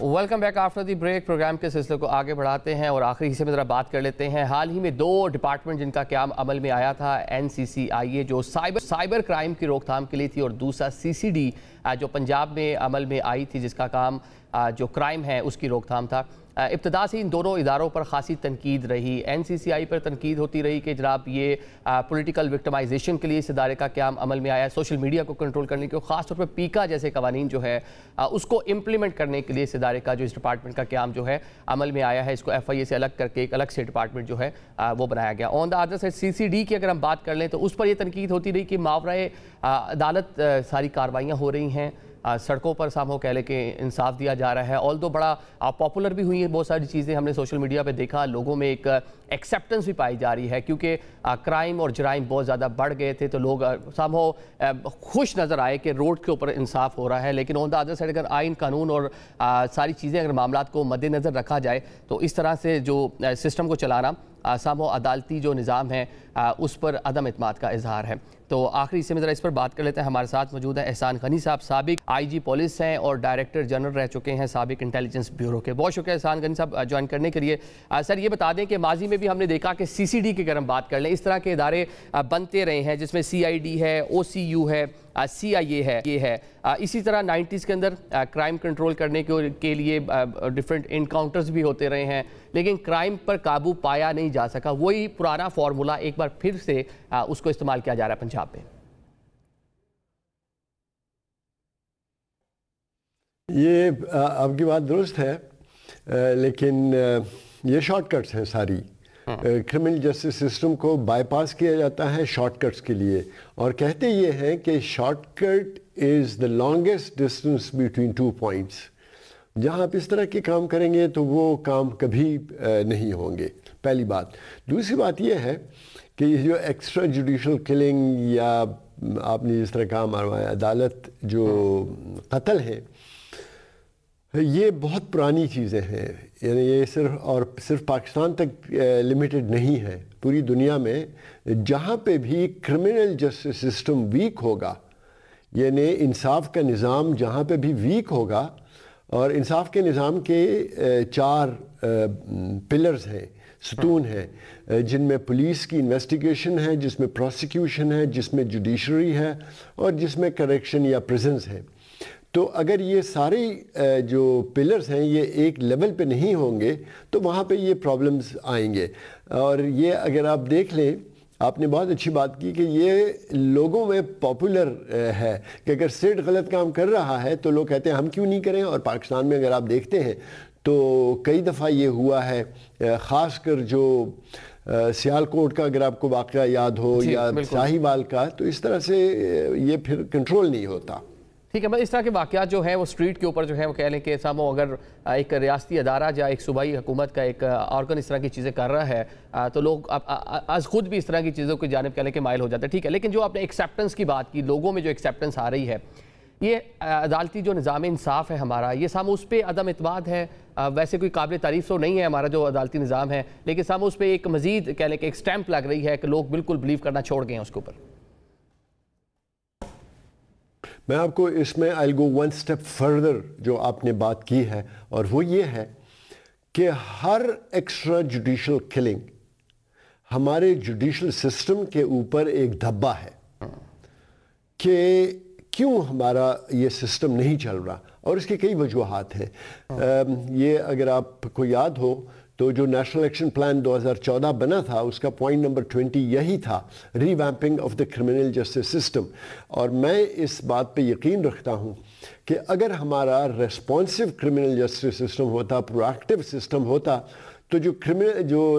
Welcome back after the break. Program के सिलसिले को आगे बढ़ाते हैं और आखिरी हिस्से में ज़रा बात कर लेते हैं। हाल ही में दो डिपार्टमेंट जिनका क़याम अमल में आया था, NCCIA जो साइबर क्राइम की रोकथाम के लिए थी, और दूसरा CCD जो पंजाब में अमल में आई थी, जिसका काम जो क्राइम है उसकी रोकथाम था। इब्तदा से इन दोनों इदारों पर खासी तनकीद रही। NCCI पर तनकीद होती रही कि जनाब ये पॉलिटिकल विक्टिमाइजेशन के लिए इस इदारे का क़याम अमल में आया है, सोशल मीडिया को कंट्रोल करने के, ख़ास तौर पर पीका जैसे कवानीन जो है उसको इम्प्लीमेंट करने के लिए इस इदारे का, जो इस डिपार्टमेंट का क़याम जो है अमल में आया है, इसको FIA से अलग करके एक अलग से डिपार्टमेंट जो है वो बनाया गया। On the other side CCD की अगर हम बात कर लें तो उस पर यह तनकीद होती रही कि मावराए अदालत सारी कार्रवाइयाँ हो रही हैं, सड़कों पर सामो कह ले के इंसाफ दिया जा रहा है। ऑल दो बड़ा पॉपुलर भी हुई है बहुत सारी चीज़ें, हमने सोशल मीडिया पे देखा, लोगों में एक एक्सेप्टेंस भी पाई जा रही है, क्योंकि क्राइम और जराइम बहुत ज़्यादा बढ़ गए थे, तो लोग सामो खुश नज़र आए कि रोड के ऊपर इंसाफ हो रहा है। लेकिन ऑन द अदर साइड अगर आइन कानून और सारी चीज़ें अगर मामला को मद्देनज़र रखा जाए तो इस तरह से जो सिस्टम को चलाना, सामो अदालती जो निज़ाम है उस पर अदम इत्माद का इजहार है। तो आखिरी हिस्से में ज़रा इस पर बात कर लेते हैं। हमारे साथ मौजूद है एहसान गनी साहब, साबिक IG पुलिस हैं और डायरेक्टर जनरल रह चुके हैं साबिक इंटेलिजेंस ब्यूरो के। बहुत शुक्रिया एहसान गनी साहब ज्वाइन करने के लिए। सर ये बता दें कि माजी में भी हमने देखा कि CCD की अगर हम बात कर लें, इस तरह के इदारे बनते रहे हैं, जिसमें CID है, OCU है, CIA है, ये है। इसी तरह 90s के अंदर क्राइम कंट्रोल करने के लिए डिफरेंट इनकाउंटर्स भी होते रहे हैं, लेकिन क्राइम पर काबू पाया नहीं जा सका। वही पुराना फार्मूला एक बार फिर से उसको इस्तेमाल किया जा रहा है पंजाब में। ये आपकी बात दुरुस्त है, लेकिन ये शॉर्टकट्स हैं सारी। क्रिमिनल जस्टिस सिस्टम को बाईपास किया जाता है शॉर्टकट्स के लिए, और कहते ये हैं कि shortcut is the longest distance between 2 points. जहाँ आप इस तरह के काम करेंगे तो वो काम कभी नहीं होंगे, पहली बात। दूसरी बात ये है कि जो एक्स्ट्रा जुडिशल किलिंग या आपने जिस तरह कहा मारवाया अदालत जो कत्ल हैं, ये बहुत पुरानी चीज़ें हैं। यानी ये सिर्फ पाकिस्तान तक लिमिटेड नहीं है, पूरी दुनिया में जहाँ पे भी क्रिमिनल जस्टिस सिस्टम वीक होगा, यानी इंसाफ का निज़ाम जहाँ पे भी वीक होगा, और इंसाफ के निज़ाम के 4 पिलर्स हैं, सतून हैं, जिनमें पुलिस की इन्वेस्टिगेशन है, जिसमें प्रोसिक्यूशन है, जिसमें जुडिशरी है, और जिसमें करेक्शन या प्रिजन्स हैं। तो अगर ये सारे जो पिलर्स हैं ये एक लेवल पे नहीं होंगे तो वहाँ पे ये प्रॉब्लम्स आएंगे। और ये अगर आप देख लें आपने बहुत अच्छी बात की कि ये लोगों में पॉपुलर है कि अगर स्टेट गलत काम कर रहा है तो लोग कहते हैं हम क्यों नहीं करें। और पाकिस्तान में अगर आप देखते हैं तो कई दफ़ा ये हुआ है, ख़ासकर जो सियालकोट का अगर आपको वाक़या याद हो या साहिवाल का, तो इस तरह से ये फिर कंट्रोल नहीं होता। ठीक है, मतलब इस तरह के वाक़यात जो हैं वो स्ट्रीट के ऊपर जो है वो कह लें कि सामो अगर एक रियासती अदारा या एक सूबाई हुकूमत का एक ऑर्गन इस तरह की चीज़ें कर रहा है तो लोग आज खुद भी इस तरह की चीज़ों की जानिब कह लें कि माइल हो जाते हैं। ठीक है, लेकिन जो आपने एक्सेप्टेंस की बात की, लोगों में जो एक्सेप्टेंस आ रही है, ये अदालती जो निज़ाम इंसाफ है हमारा, ये सामो उस पर अदम एतमाद है। वैसे कोई काबिल तारीफ़ तो नहीं है हमारा जो अदालती निज़ाम है, लेकिन सामो उस पर एक मज़ीद कह लें कि एक स्टैंप लग रही है कि लोग बिल्कुल बिलीव करना छोड़ गए हैं उसके ऊपर। मैं आपको इसमें आई गो वन स्टेप फर्दर जो आपने बात की है, और वो ये है कि हर एक्स्ट्रा जुडिशल किलिंग हमारे जुडिशल सिस्टम के ऊपर एक धब्बा है कि क्यों हमारा ये सिस्टम नहीं चल रहा। और इसकी कई वजूहात हैं। ये अगर आपको याद हो तो जो नेशनल एक्शन प्लान 2014 बना था उसका पॉइंट नंबर 20 यही था, revamping of the criminal justice system. और मैं इस बात पे यकीन रखता हूँ कि अगर हमारा रेस्पॉन्सिव क्रिमिनल जस्टिस सिस्टम होता, प्रोएक्टिव सिस्टम होता, तो जो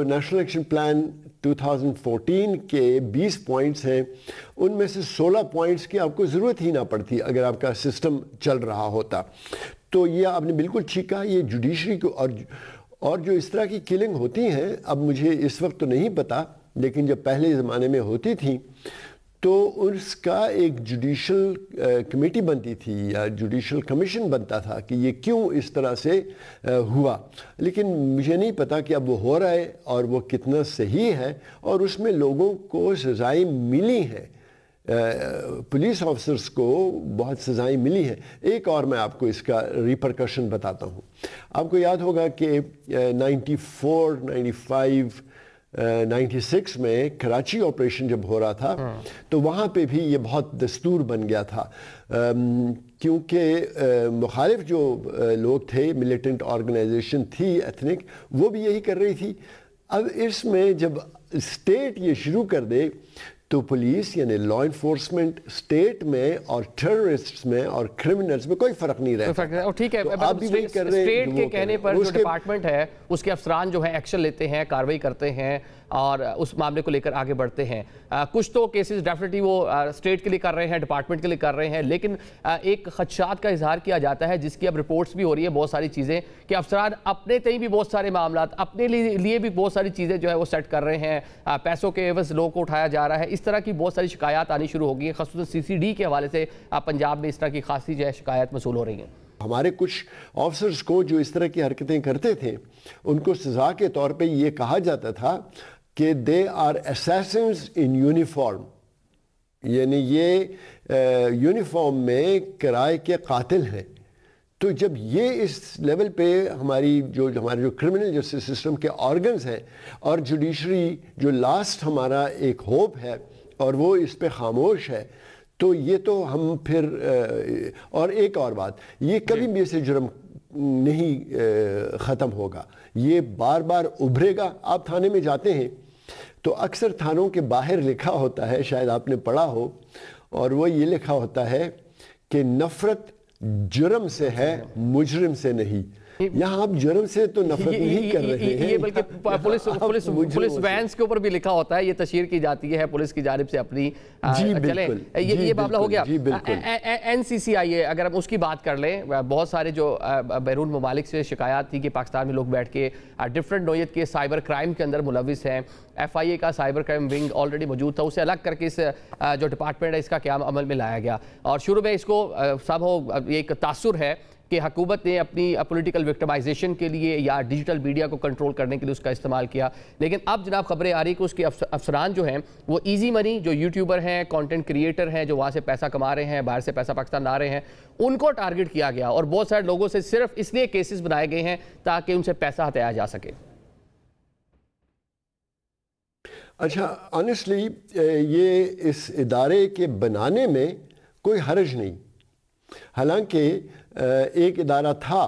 नेशनल एक्शन प्लान 2014 के 20 पॉइंट्स हैं उनमें से 16 पॉइंट्स की आपको ज़रूरत ही ना पड़ती अगर आपका सिस्टम चल रहा होता। तो ये आपने बिल्कुल ठीक कहा, ये जुडिशरी को और जो इस तरह की किलिंग होती हैं, अब मुझे इस वक्त तो नहीं पता, लेकिन जब पहले ज़माने में होती थी तो उसका एक जुडिशल कमेटी बनती थी या जुडिशल कमीशन बनता था कि ये क्यों इस तरह से हुआ। लेकिन मुझे नहीं पता कि अब वो हो रहा है और वो कितना सही है और उसमें लोगों को सज़ाएं मिली हैं, पुलिस ऑफिसर्स को बहुत सज़ाएं मिली हैं। एक और मैं आपको इसका रिपरकशन बताता हूँ। आपको याद होगा कि 94, 95, 96 में कराची ऑपरेशन जब हो रहा था तो वहाँ पे भी ये बहुत दस्तूर बन गया था, क्योंकि मुखालिफ जो लोग थे, मिलिटेंट ऑर्गेनाइजेशन थी एथनिक, वो भी यही कर रही थी। अब इसमें जब स्टेट ये शुरू कर दे तो पुलिस यानी लॉ इन्फोर्समेंट स्टेट में और टेररिस्ट्स में और क्रिमिनल्स में कोई फर्क नहीं रहता। और ठीक है, आप भी वही कर रहे हैं। स्टेट के कहने पर जो डिपार्टमेंट है उसके अफसरान जो है एक्शन लेते हैं, कार्रवाई करते हैं और उस मामले को लेकर आगे बढ़ते हैं। कुछ तो केसेस डेफिनेटली वो स्टेट के लिए कर रहे हैं, डिपार्टमेंट के लिए कर रहे हैं, लेकिन एक खदशात का इजहार किया जाता है जिसकी अब रिपोर्ट्स भी हो रही है बहुत सारी चीज़ें कि अफसरान अपने तई भी बहुत सारे मामला, अपने लिए भी बहुत सारी चीज़ें जो है वो सेट कर रहे हैं। पैसों के एवज लोगों को उठाया जा रहा है। इस तरह की बहुत सारी शिकायत आनी शुरू हो गई है, खासतौर से CCD के हवाले से पंजाब में इस तरह की खासी जो है शिकायत मसूल हो रही हैं। हमारे कुछ ऑफिसर्स को जो इस तरह की हरकतें करते थे उनको सज़ा के तौर पे ये कहा जाता था कि they are assassins in uniform, यानी ये यूनिफॉर्म में किराए के कातिल हैं। तो जब ये इस लेवल पे हमारे जो क्रिमिनल जस्टिस सिस्टम के ऑर्गन्स हैं और जुडिशरी जो लास्ट हमारा एक होप है और वो इस पे खामोश है, तो ये तो हम फिर और एक और बात, ये कभी भी ऐसे जुर्म नहीं ख़त्म होगा, ये बार बार उभरेगा। आप थाने में जाते हैं तो अक्सर थानों के बाहर लिखा होता है, शायद आपने पढ़ा हो, और वो ये लिखा होता है कि नफ़रत जुर्म से है, मुजरिम से नहीं। यहाँ आप जुर्म से तो नफरत नहीं कर रहे हैं, ये बल्कि पुलिस वैन्स के ऊपर भी लिखा होता है, ये तशहीर की जाती है पुलिस की जानिब से अपनी। चले ये मामला हो गया। NCCIA अगर हम उसकी बात कर लें, बहुत सारे जो बैरून ममालिक से शिकायत थी कि पाकिस्तान में लोग बैठ के डिफरेंट नौयत के साइबर क्राइम के अंदर मुलविस हैं। FIA का साइबर क्राइम विंग ऑलरेडी मौजूद था, उसे अलग करके इस जो डिपार्टमेंट है इसका क़याम अमल में लाया गया और शुरू में इसको सब हो एक तासुर है कि हुकूमत ने अपनी पॉलिटिकल विक्टिमाइजेशन के लिए या डिजिटल मीडिया को कंट्रोल करने के लिए उसका इस्तेमाल किया। लेकिन अब जनाब खबरें आ रही कि उसके अफसरान जो हैं वो इजी मनी, जो यूट्यूबर हैं, कंटेंट क्रिएटर हैं, जो वहाँ से पैसा कमा रहे हैं, बाहर से पैसा पाकिस्तान ला रहे हैं, उनको टारगेट किया गया और बहुत सारे लोगों से सिर्फ इसलिए केसेस बनाए गए हैं ताकि उनसे पैसा हटाया जा सके। अच्छा, ऑनेस्टली ये इस इदारे के बनाने में कोई हर्ज नहीं। हालांकि एक इदारा था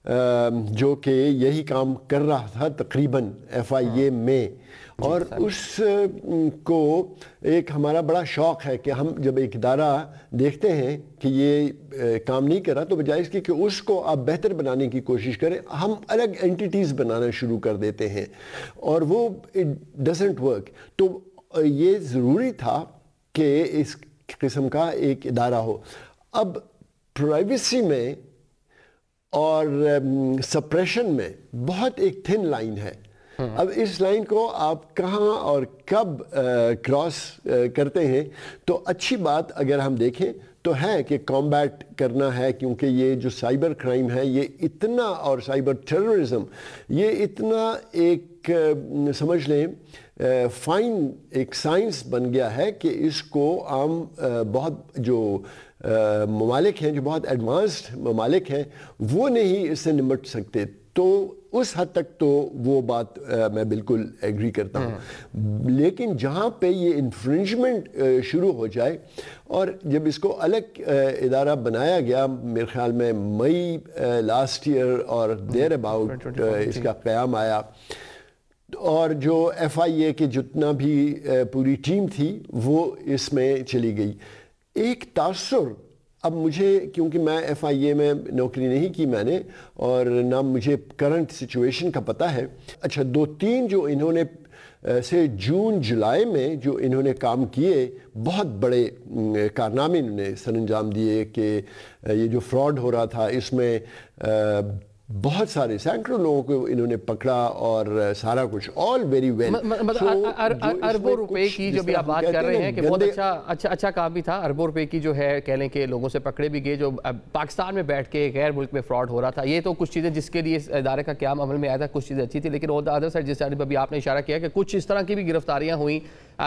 जो कि यही काम कर रहा था तकरीबन FIA में, और उस को एक हमारा बड़ा शौक़ है कि हम जब एक इदारा देखते हैं कि ये काम नहीं कर रहा, तो बजाय इसके कि उसको आप बेहतर बनाने की कोशिश करें, हम अलग एंटिटीज़ बनाना शुरू कर देते हैं और वो इट डजंट वर्क। तो ये ज़रूरी था कि इस किस्म का एक इदारा हो। अब प्राइवेसी में और सप्रेशन में बहुत एक थिन लाइन है। अब इस लाइन को आप कहाँ और कब क्रॉस करते हैं, तो अच्छी बात अगर हम देखें तो है कि कॉम्बैट करना है, क्योंकि ये जो साइबर क्राइम है ये इतना, और साइबर टेररिज्म ये इतना एक समझ लें फाइन एक साइंस बन गया है कि इसको आम बहुत जो ममालिक हैं, जो बहुत एडवांस्ड ममालिक हैं, वो नहीं इससे निपट सकते। तो उस हद तक तो वो बात मैं बिल्कुल एग्री करता हूँ। लेकिन जहाँ पे ये इन्फ्रिंजमेंट शुरू हो जाए, और जब इसको अलग इदारा बनाया गया मेरे ख्याल में मई लास्ट ईयर और देयर अबाउट इसका क़याम आया, और जो FIA के जितना भी पूरी टीम थी वो इसमें चली गई। एक तासुर अब मुझे, क्योंकि मैं FIA में नौकरी नहीं की मैंने, और ना मुझे करंट सिचुएशन का पता है। अच्छा, 2-3 जो इन्होंने से जून जुलाई में जो इन्होंने काम किए, बहुत बड़े कारनामे इन्होंने सरअंजाम दिए कि ये जो फ्रॉड हो रहा था इसमें बहुत सारे सैकड़ों लोगों को इन्होंने पकड़ा और सारा कुछ ऑल वेरी वेल। अरबों रुपए की जो भी आप बात कर रहे हैं कि बहुत अच्छा काम भी था। अरबों रुपए की जो है कह लें कि लोगों से पकड़े भी गए, जो पाकिस्तान में बैठ के गैर मुल्क में फ्रॉड हो रहा था। ये तो कुछ चीज़ें जिसके लिए इस इदारे का क्याम अमल में आया था, कुछ चीज़ें अच्छी थी, लेकिन ऑन द अदर साइड जिस तरह अभी आपने इशारा किया कि कुछ इस तरह की भी गिरफ्तारियाँ हुई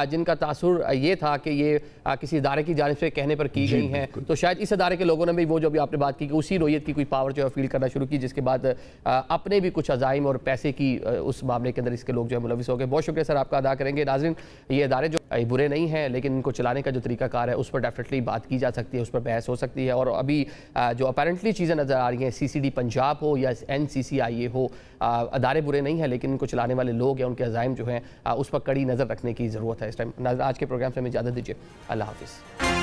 जिनका तासुर ये था कि ये किसी इदारे की जानिब से कहने पर की गई हैं। तो शायद इस इदारे के लोगों ने भी वो जो भी आपने बात की कि उसी नोयत की कोई पावर जो है फील करना शुरू की, जिसके बाद अपने भी कुछ अजाइम और पैसे की उस मामले के अंदर इसके लोग जो है मुलविस हो गए। बहुत शुक्रिया सर आपका अदा करेंगे। नाज़रीन, ये इदारे जो बुरे नहीं हैं, लेकिन इनको चलाने का जो तरीकाकार है उस पर डेफिनेटली बात की जा सकती है, उस पर बहस हो सकती है। और अभी जो अपेरेंटली चीज़ें नज़र आ रही हैं, CCD पंजाब हो या NCCIA हो, अदारे बुरे नहीं हैं, लेकिन इनको चलाने वाले लोग या उनके अजाइम जो हैं उस पर कड़ी नज़र रखने की ज़रूरत है इस टाइम। आज के प्रोग्राम से हमें इजाज़त दीजिए। अल्लाह हाफिज़।